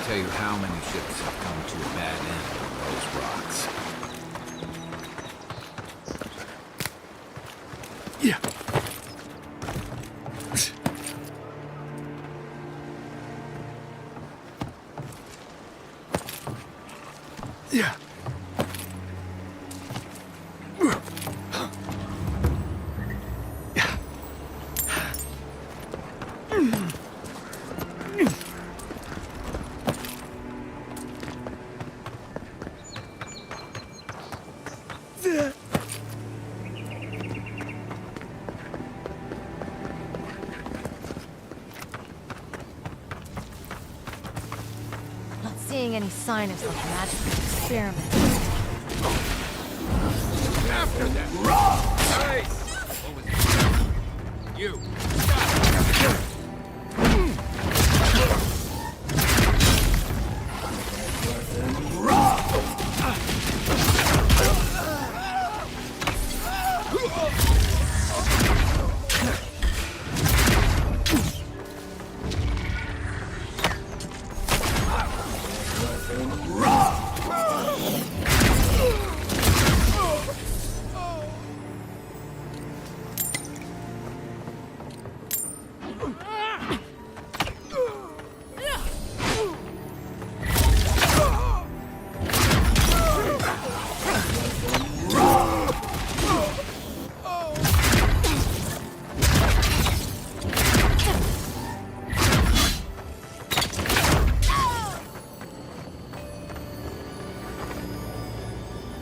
tell you how many ships have come to a bad end on those rocks. Yeah. Yeah. Not seeing any sign of some magical experiment. After that! Nice! What was that? You!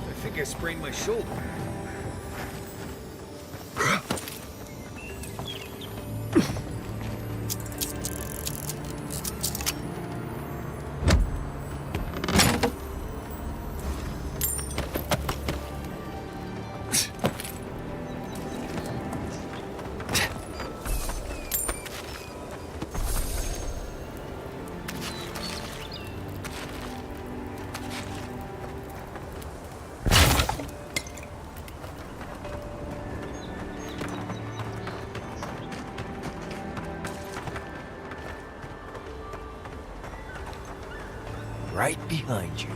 I think I sprained my shoulder. Right behind you.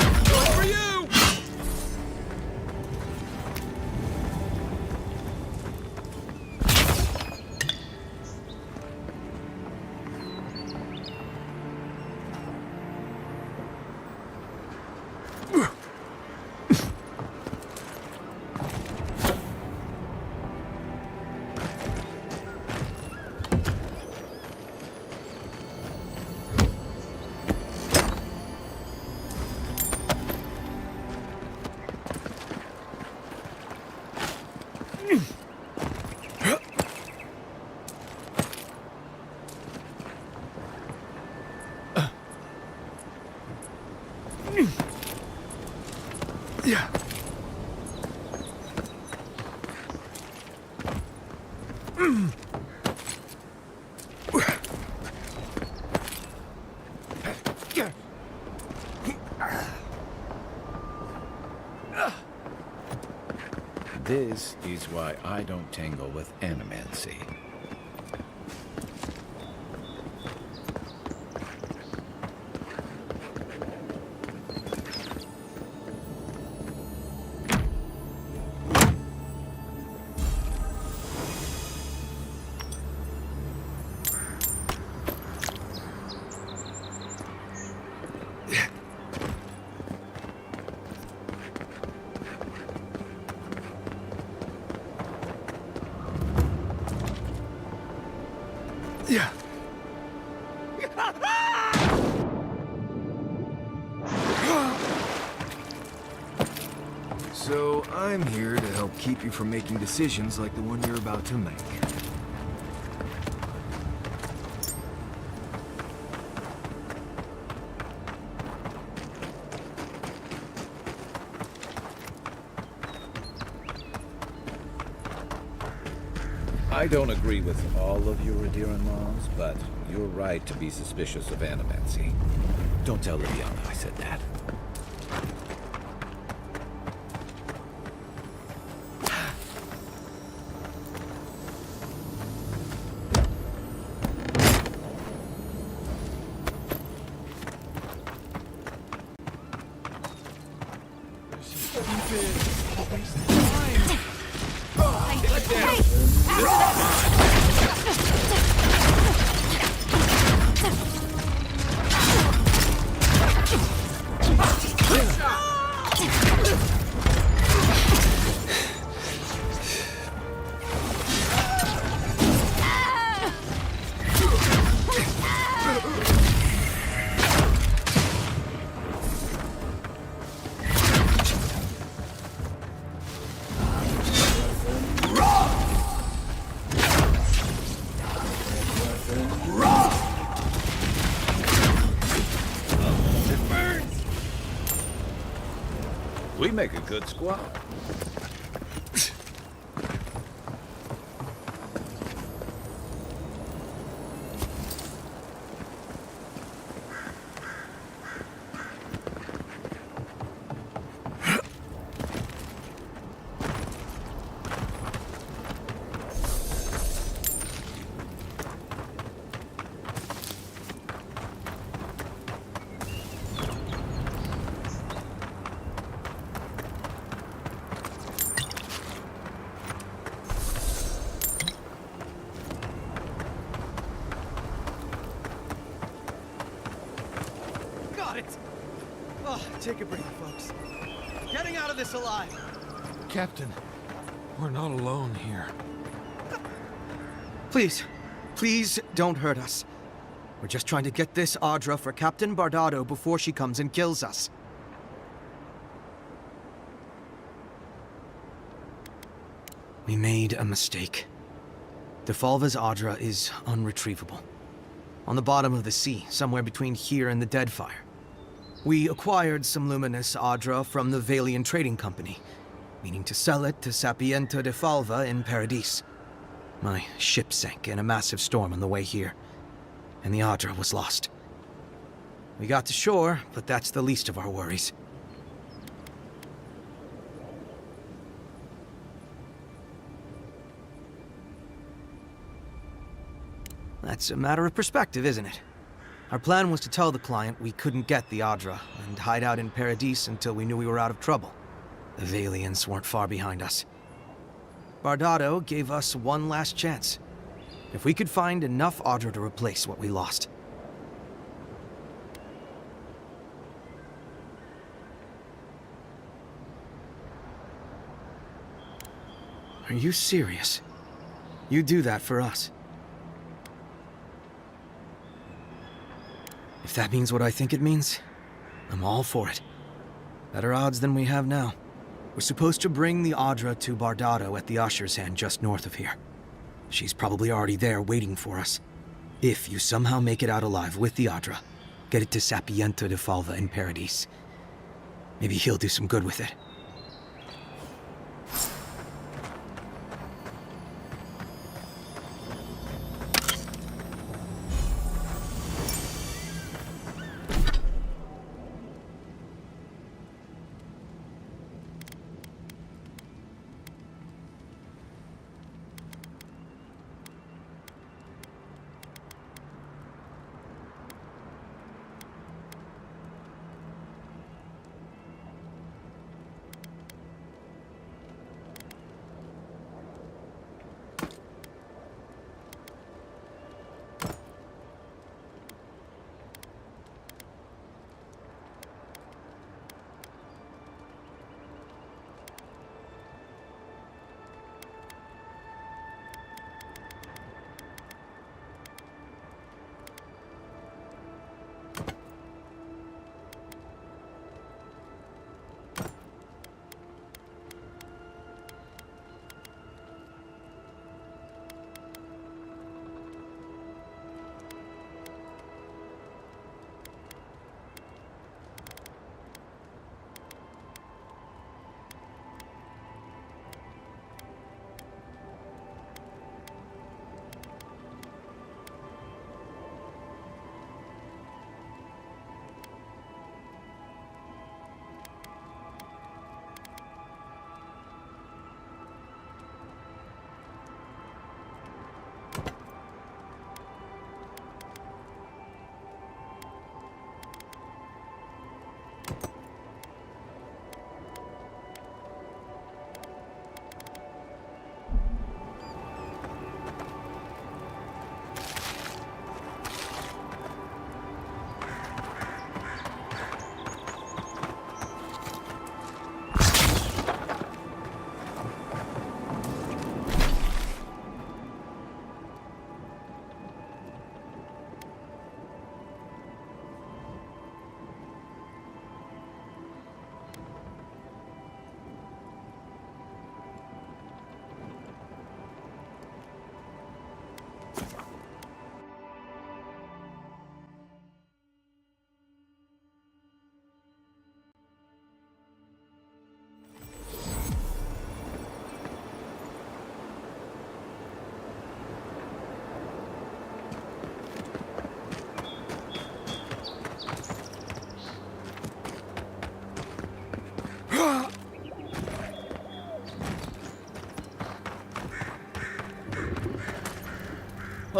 For you! Yeah. This is why I don't tangle with animancy. Yeah. So, I'm here to help keep you from making decisions like the one you're about to make. I don't agree with all of your Adiran laws, but you're right to be suspicious of animancy. Don't tell Liliana I said that. We make a good squad. Got it! Oh, take a breath, folks. Getting out of this alive! Captain, we're not alone here. Please, please don't hurt us. We're just trying to get this Ardra for Captain Bardado before she comes and kills us. We made a mistake. Defalva's Ardra is unretrievable. On the bottom of the sea, somewhere between here and the Deadfire. We acquired some luminous Ardra from the Valian Trading Company, meaning to sell it to Sapienta Defalva in Paradis. My ship sank in a massive storm on the way here, and the Ardra was lost. We got to shore, but that's the least of our worries. That's a matter of perspective, isn't it? Our plan was to tell the client we couldn't get the Ardra and hide out in Paradis until we knew we were out of trouble. The Valians weren't far behind us. Bardado gave us one last chance. If we could find enough Ardra to replace what we lost. Are you serious? You do that for us? If that means what I think it means, I'm all for it. Better odds than we have now. We're supposed to bring the Ardra to Bardado at the Usher's Hand just north of here. She's probably already there waiting for us. If you somehow make it out alive with the Ardra, get it to Sapienta Defalva in Paradis. Maybe he'll do some good with it.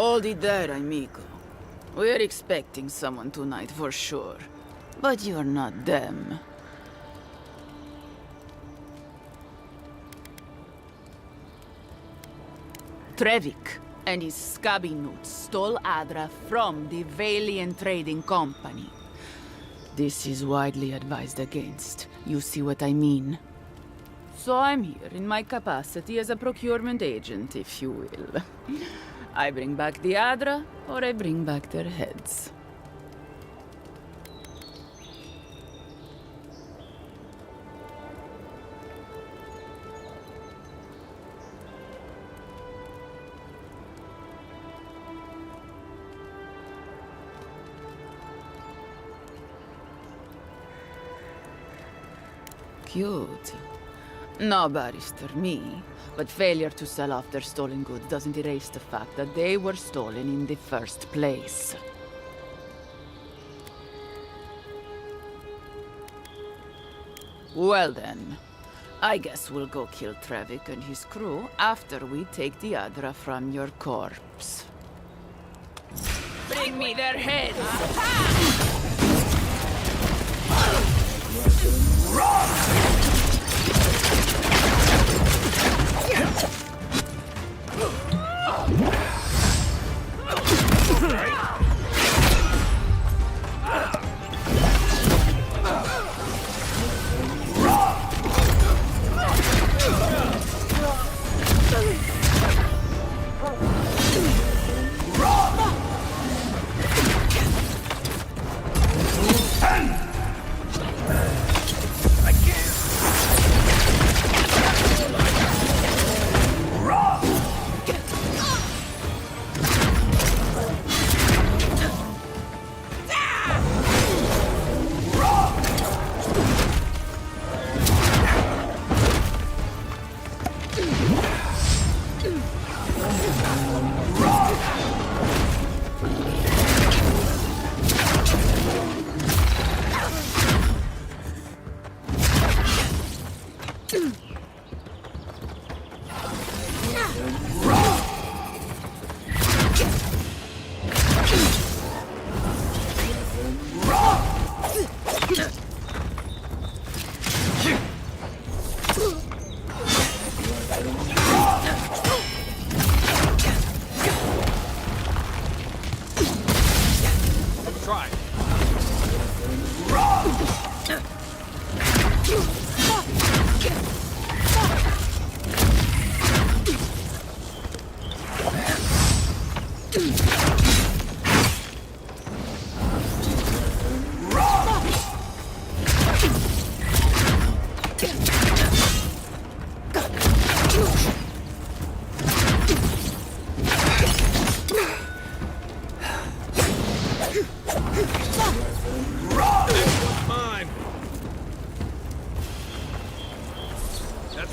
Hold it there, amigo. We're expecting someone tonight for sure. But you're not them. Trevik and his scabby newts stole Adra from the Valiant Trading Company. This is widely advised against. You see what I mean? So I'm here in my capacity as a procurement agent, if you will. I bring back the Adra, or I bring back their heads. Cute. No, Barrister, me. But failure to sell off their stolen goods doesn't erase the fact that they were stolen in the first place. Well then, I guess we'll go kill Trevik and his crew after we take the Adra from your corpse. Bring me their heads!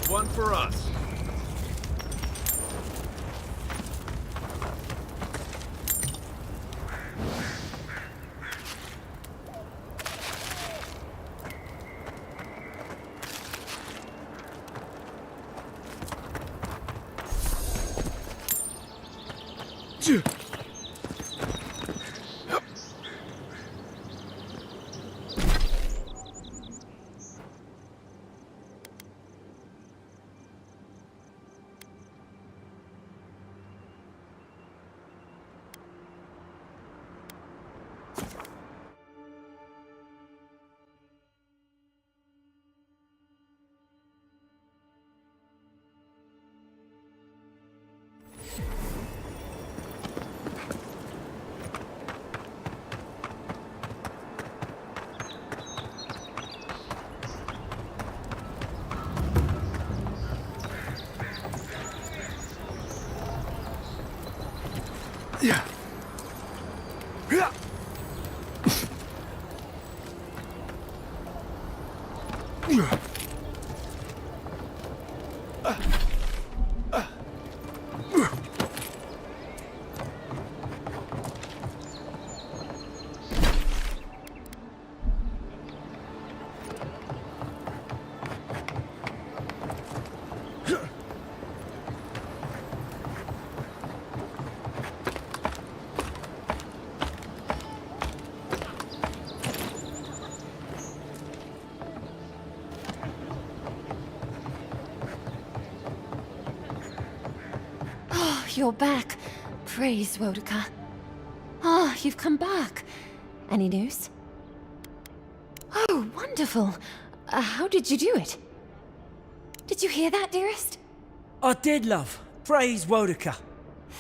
One for us. Yeah. you're back. Praise Wodika. Ah, you've come back. Any news? Oh, wonderful. How did you do it? Did you hear that, dearest? I did, love. Praise Wodika.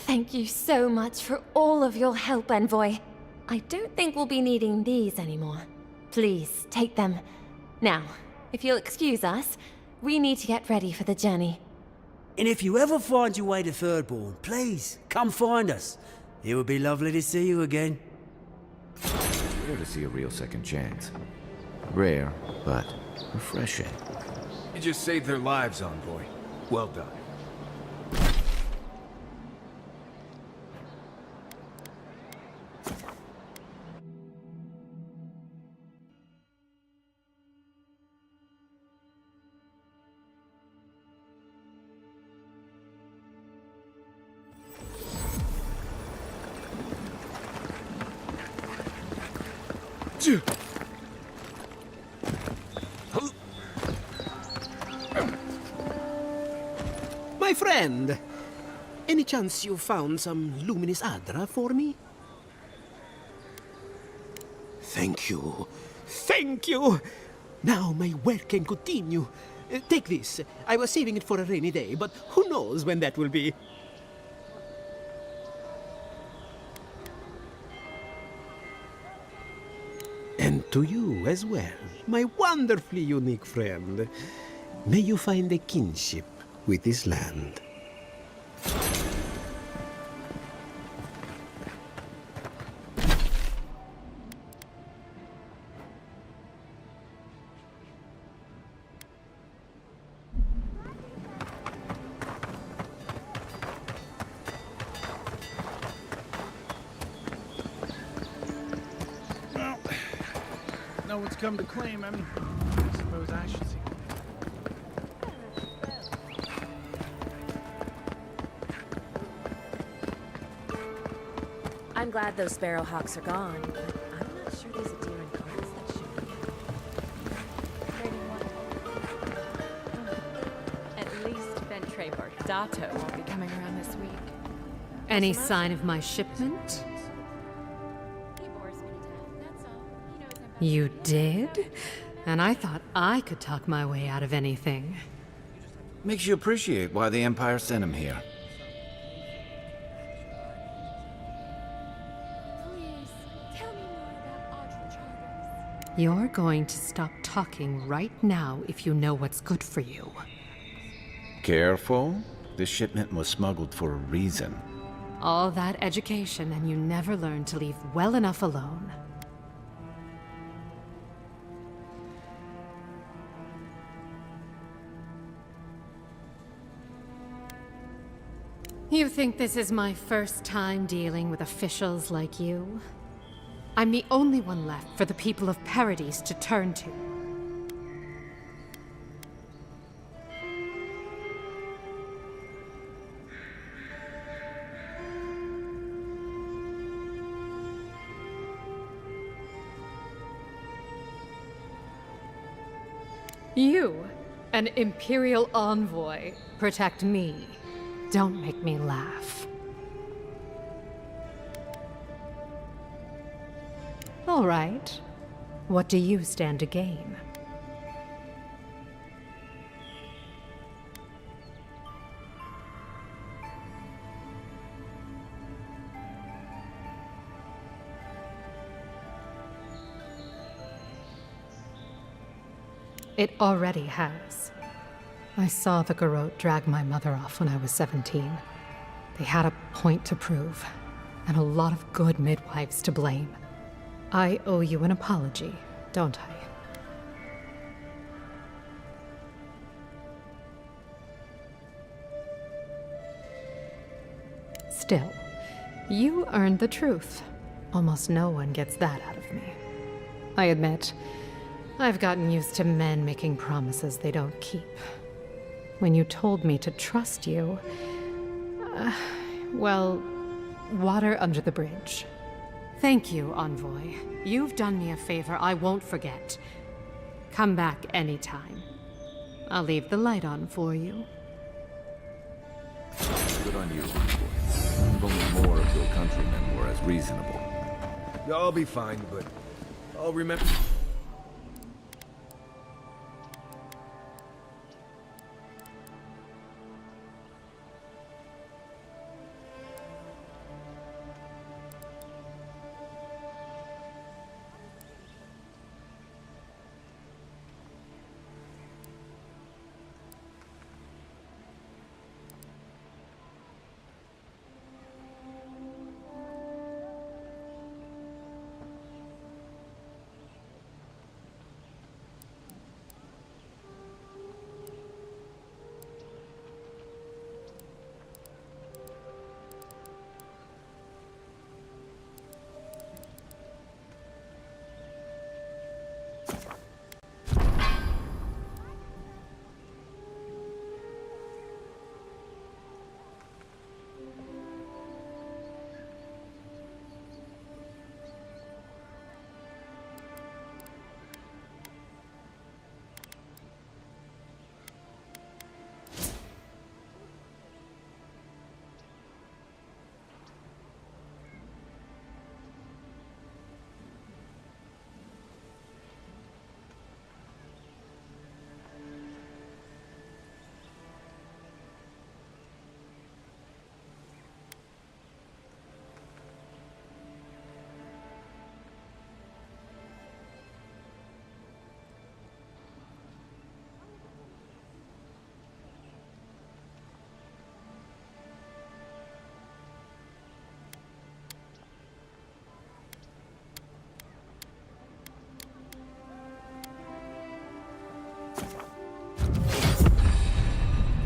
Thank you so much for all of your help, Envoy. I don't think we'll be needing these anymore. Please, take them. Now, if you'll excuse us, we need to get ready for the journey. And if you ever find your way to Thirdborn, please, come find us. It would be lovely to see you again. Rare to see a real second chance. Rare, but refreshing. You just saved their lives, Envoy. Well done. My friend, any chance you found some luminous Adra for me? Thank you. Thank you! Now my work can continue. Take this. I was saving it for a rainy day, but who knows when that will be. And to you as well, my wonderfully unique friend. May you find a kinship with this land. No one's come to claim him. I suppose I should see. I'm glad those sparrowhawks are gone, but I'm not sure there's a deer in cards that should be. At least Ventrevor Dato won't be coming around this week. Any sign of my shipment? You did? And I thought I could talk my way out of anything. Makes you appreciate why the Empire sent him here. You're going to stop talking right now if you know what's good for you. Careful. This shipment was smuggled for a reason. All that education and you never learned to leave well enough alone. You think this is my first time dealing with officials like you? I'm the only one left for the people of Paradise to turn to. You, an Imperial envoy, protect me. Don't make me laugh. All right. What do you stand to gain? It already has. I saw the Garrote drag my mother off when I was 17. They had a point to prove, and a lot of good midwives to blame. I owe you an apology, don't I? Still, you earned the truth. Almost no one gets that out of me. I admit, I've gotten used to men making promises they don't keep. When you told me to trust you, well, water under the bridge. Thank you, Envoy. You've done me a favor I won't forget. Come back anytime. I'll leave the light on for you. Good on you, Envoy. if only more of your countrymen were as reasonable. I'll be fine, but I'll remember.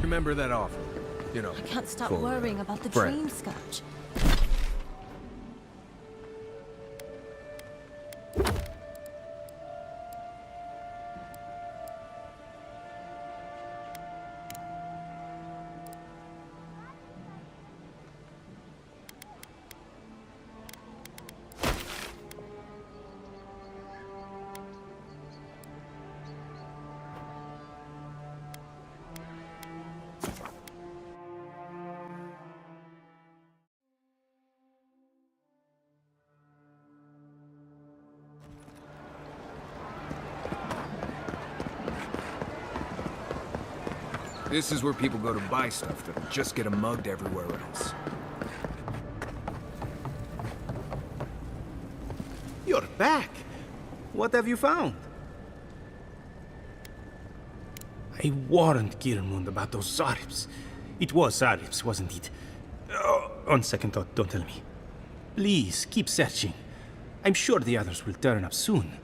Remember that offer, you know. I can't stop for, worrying about the Brett. dream scotch. This is where people go to buy stuff that'll just get them mugged everywhere else. You're back. What have you found? I warned Kirmund about those Zaribs. It was Zaribs, wasn't it? Oh, on second thought, don't tell me. Please, keep searching. I'm sure the others will turn up soon.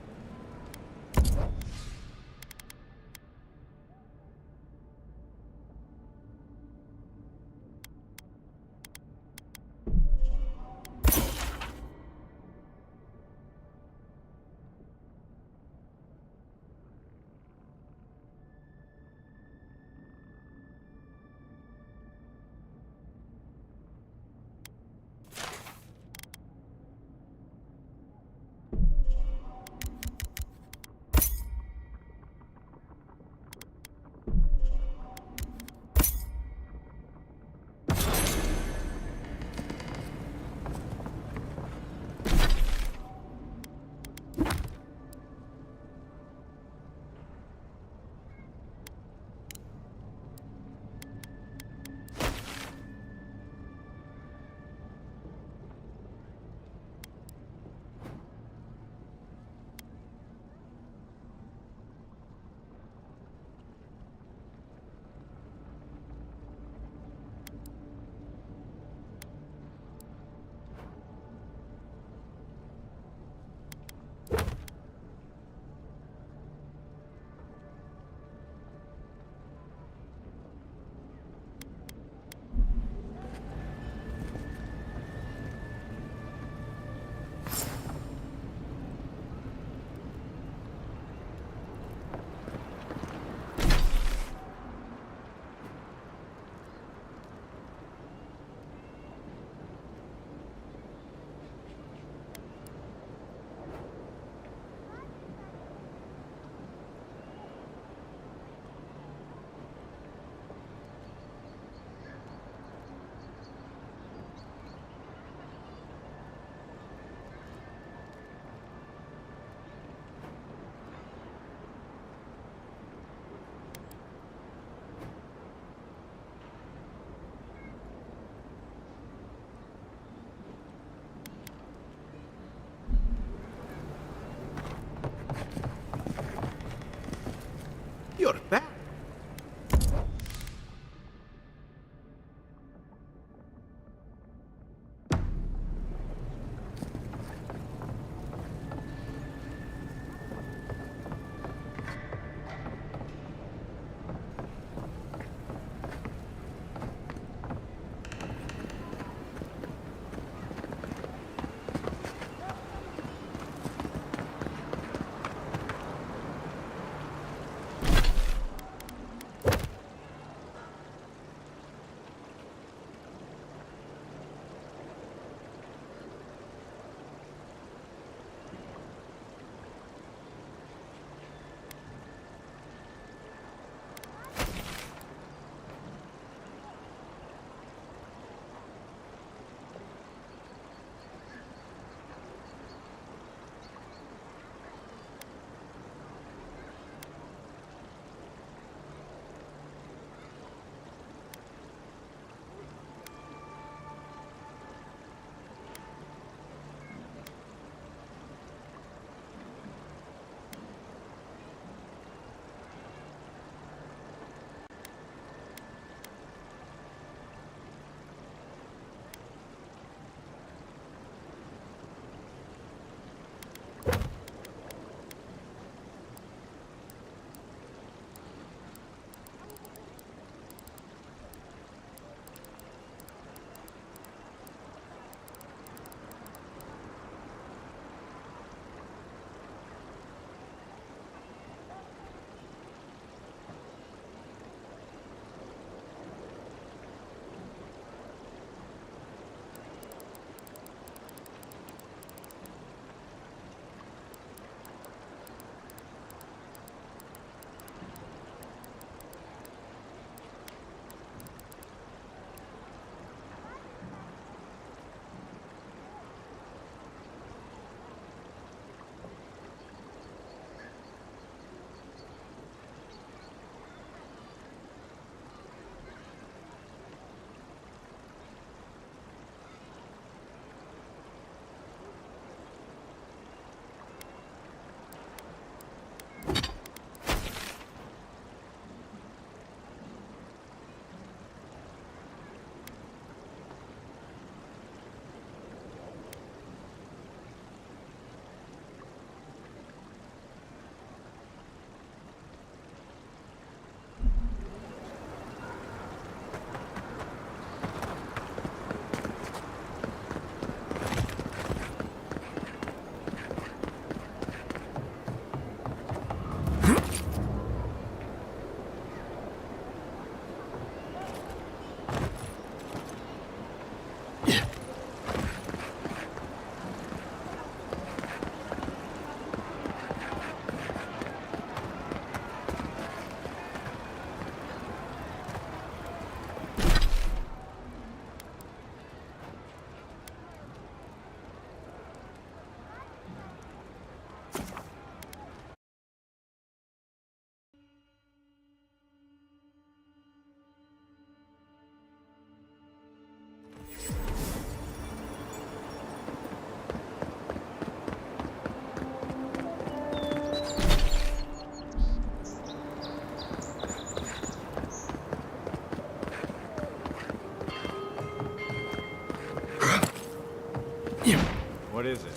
What is it?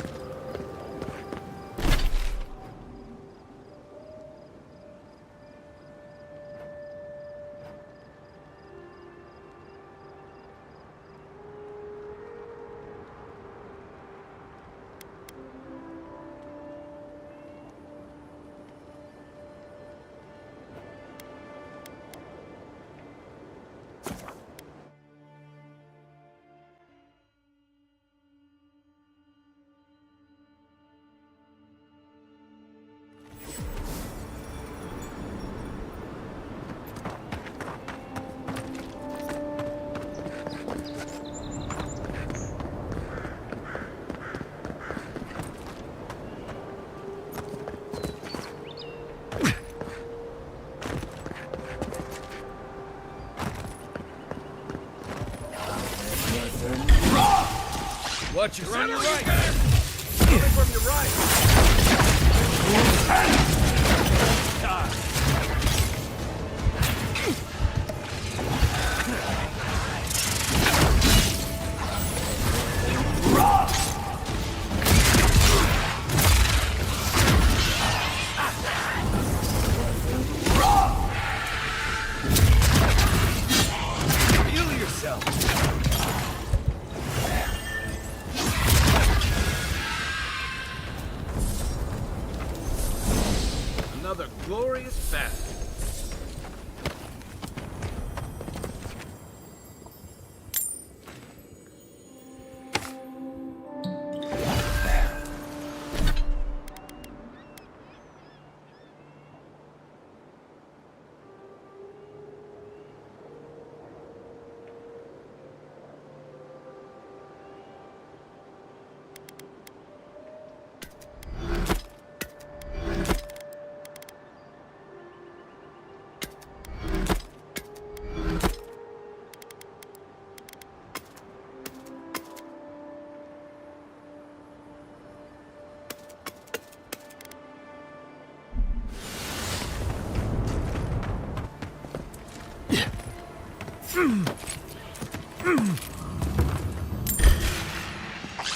Watch your right. Coming from your right. Heal yourself. Another glorious battle.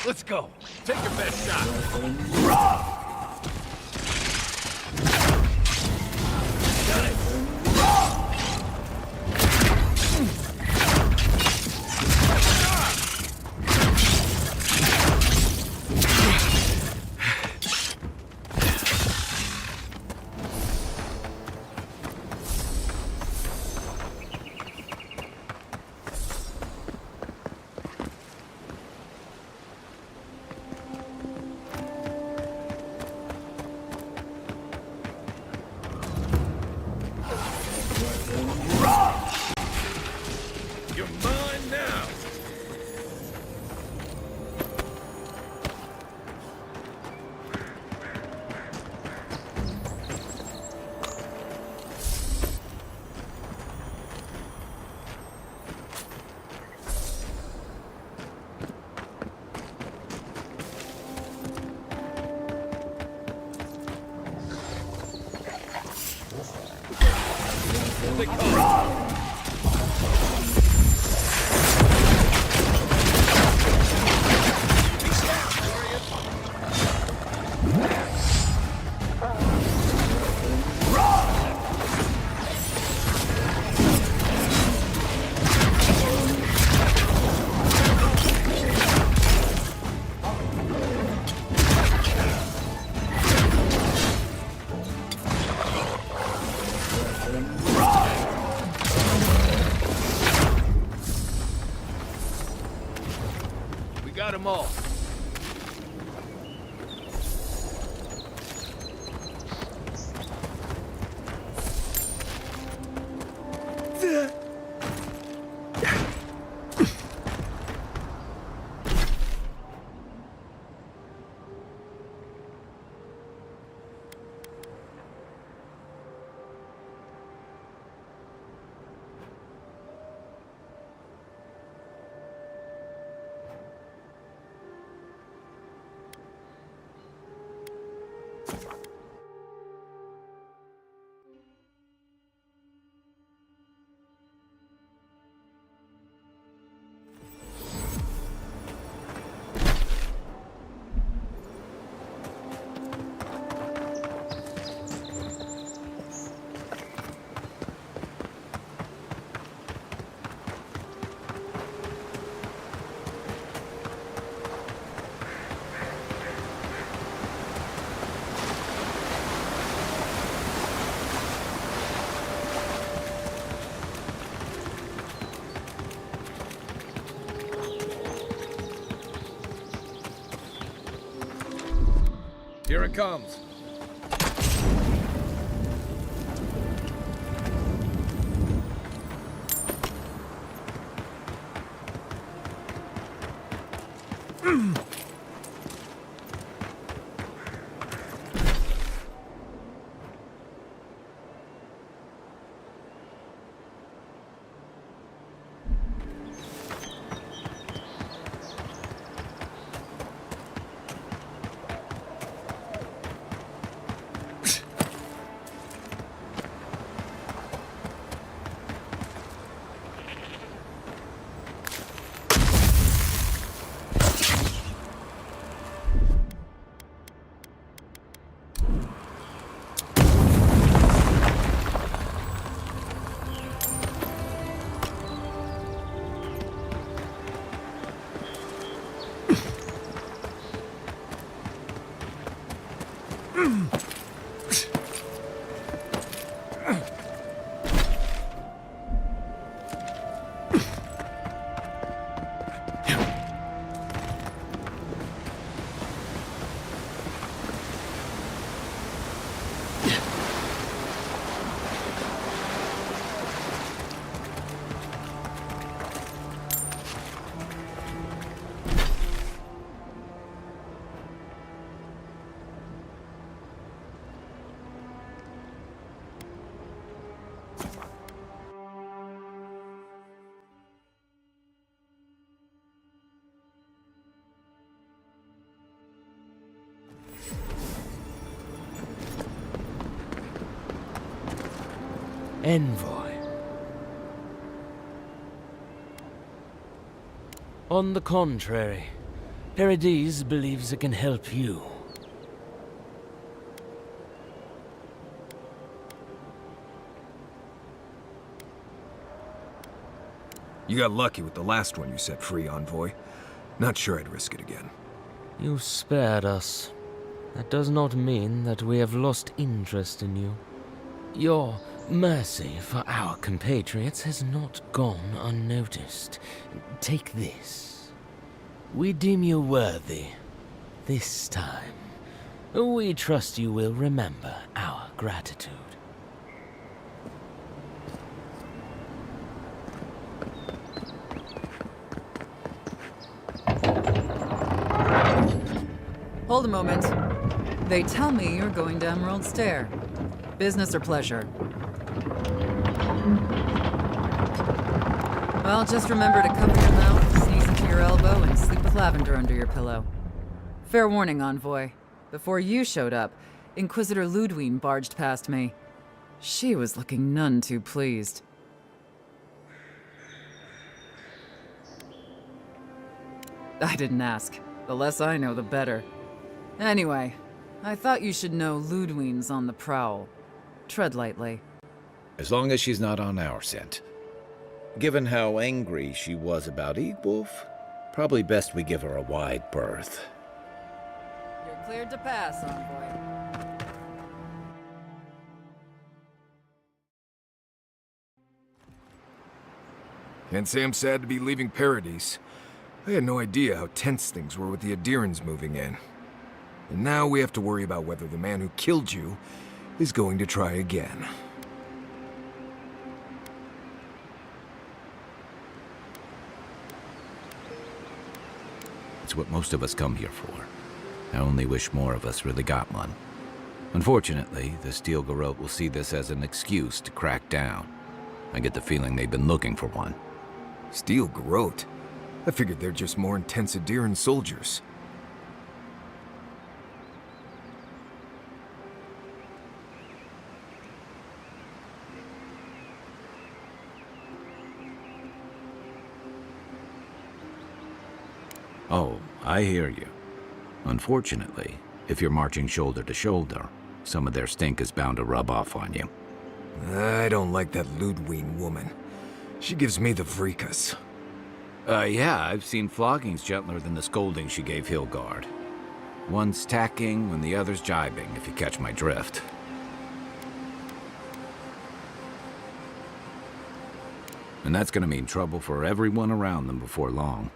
Let's go. Take your best shot. You're mine now. They come. Here it comes. Envoy. On the contrary, Paradise believes it can help you. You got lucky with the last one you set free, Envoy. Not sure I'd risk it again. You spared us. That does not mean that we have lost interest in you. Your mercy for our compatriots has not gone unnoticed. Take this. We deem you worthy. This time, we trust you will remember our gratitude. Hold a moment. They tell me you're going to Emerald Stair. Business or pleasure? Well, just remember to cover your mouth, sneeze into your elbow, and sleep with lavender under your pillow. Fair warning, Envoy. Before you showed up, Inquisitor Ludwine barged past me. She was looking none too pleased. I didn't ask. The less I know, the better. Anyway, I thought you should know Ludwine's on the prowl. Tread lightly. As long as she's not on our scent. Given how angry she was about Eagwolf, probably best we give her a wide berth. You're cleared to pass, Envoy. Can't say I'm sad to be leaving Paradise. I had no idea how tense things were with the Adherans moving in. And now we have to worry about whether the man who killed you is going to try again. It's what most of us come here for. I only wish more of us really got one. Unfortunately, the Steel Garrote will see this as an excuse to crack down. I get the feeling they've been looking for one. Steel Garrote? I figured they're just more intense Adheran soldiers. Oh, I hear you. Unfortunately, if you're marching shoulder to shoulder, some of their stink is bound to rub off on you. I don't like that Ludwine woman. She gives me the freakus. Yeah, I've seen floggings gentler than the scolding she gave Hilgard. One's tacking and the other's jibing, if you catch my drift. And that's gonna mean trouble for everyone around them before long.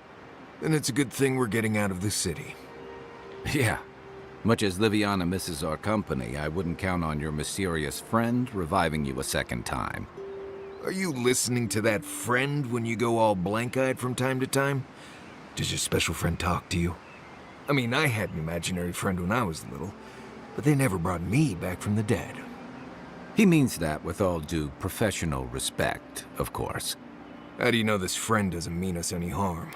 Then it's a good thing we're getting out of the city. Yeah, Much as Liviana misses our company, I wouldn't count on your mysterious friend reviving you a second time. Are you listening to that friend when you go all blank-eyed from time to time? Does your special friend talk to you? I mean, I had an imaginary friend when I was little, but they never brought me back from the dead. He means that with all due professional respect, of course. How do you know this friend doesn't mean us any harm?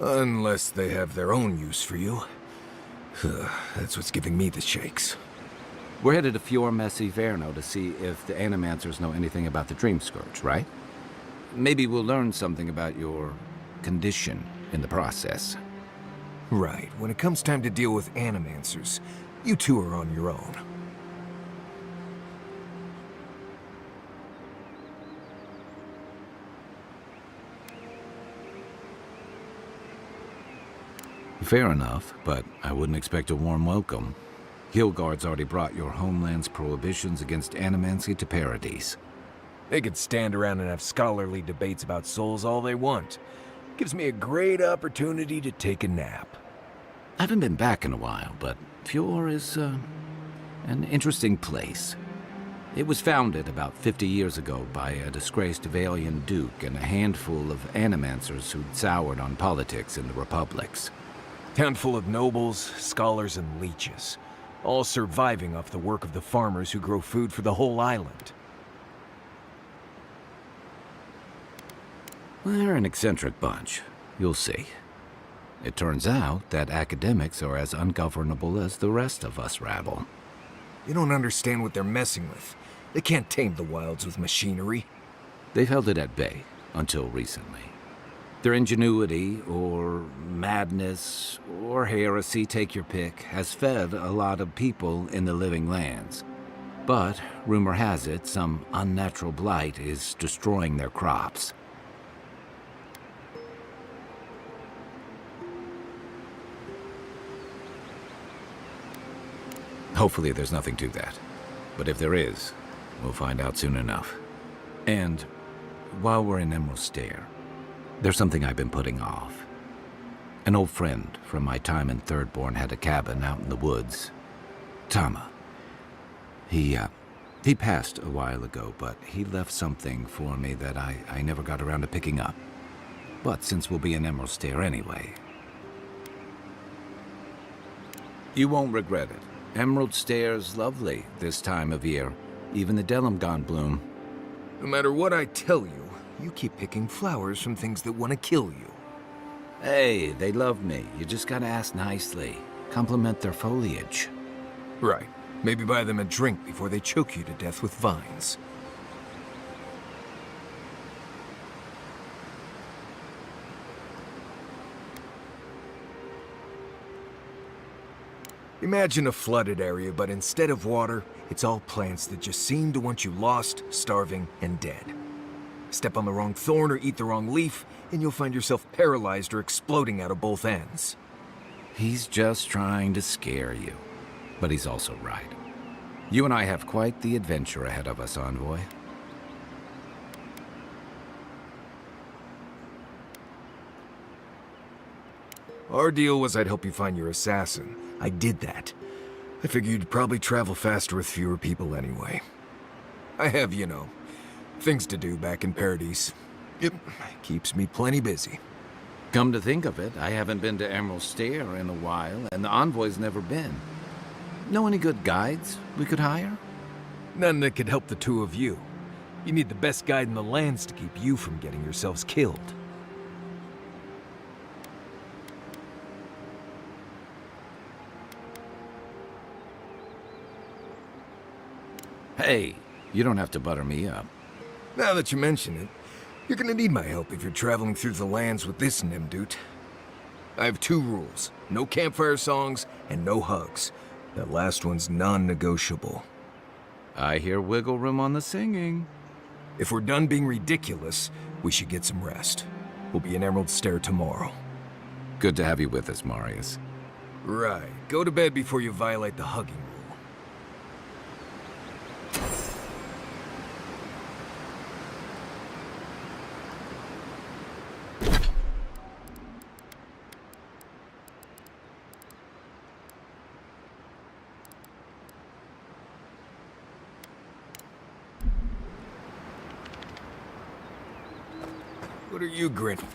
Unless they have their own use for you. That's what's giving me the shakes. We're headed to Fior Messi Verno to see if the Animancers know anything about the Dream Scourge, right? Maybe we'll learn something about your condition in the process. Right. When it comes time to deal with Animancers, you two are on your own. Fair enough, but I wouldn't expect a warm welcome. Hillguard's already brought your homeland's prohibitions against animancy to paradise. They could stand around and have scholarly debates about souls all they want. Gives me a great opportunity to take a nap. I haven't been back in a while, but Fior is, an interesting place. It was founded about 50 years ago by a disgraced Valian duke and a handful of animancers who'd soured on politics in the republics. Town full of nobles, scholars, and leeches, all surviving off the work of the farmers who grow food for the whole island. They're an eccentric bunch. You'll see. It turns out that academics are as ungovernable as the rest of us rabble. You don't understand what they're messing with. They can't tame the wilds with machinery. They've held it at bay, until recently. Their ingenuity, or madness, or heresy, take your pick, has fed a lot of people in the living lands. But, rumor has it, some unnatural blight is destroying their crops. Hopefully there's nothing to that. But if there is, we'll find out soon enough. And while we're in Emerald Stair, there's something I've been putting off. An old friend from my time in Thirdborn had a cabin out in the woods. Tama. He passed a while ago, but he left something for me that I never got around to picking up. But since we'll be in Emerald Stair anyway... You won't regret it. Emerald Stair's lovely this time of year. Even the Delimgon bloom. No matter what I tell you, you keep picking flowers from things that want to kill you. Hey, they love me. You just gotta ask nicely. Compliment their foliage. Right. Maybe buy them a drink before they choke you to death with vines. Imagine a flooded area, but instead of water, it's all plants that just seem to want you lost, starving, and dead. Step on the wrong thorn or eat the wrong leaf, and you'll find yourself paralyzed or exploding out of both ends. He's just trying to scare you. But he's also right. You and I have quite the adventure ahead of us, Envoy. Our deal was I'd help you find your assassin. I did that. I figured you'd probably travel faster with fewer people anyway. I have, you know, things to do back in Paradise. It keeps me plenty busy. Come to think of it, I haven't been to Emerald Stair in a while, and the Envoy's never been. Know any good guides we could hire? None that could help the two of you. You need the best guide in the lands to keep you from getting yourselves killed. Hey, you don't have to butter me up. Now that you mention it, you're gonna need my help if you're traveling through the lands with this Nimdut. I have 2 rules. No campfire songs and no hugs. That last one's non-negotiable. I hear wiggle room on the singing. If we're done being ridiculous, we should get some rest. We'll be in Emerald Stair tomorrow. Good to have you with us, Marius. Right. Go to bed before you violate the hugging rule. What are you grinning?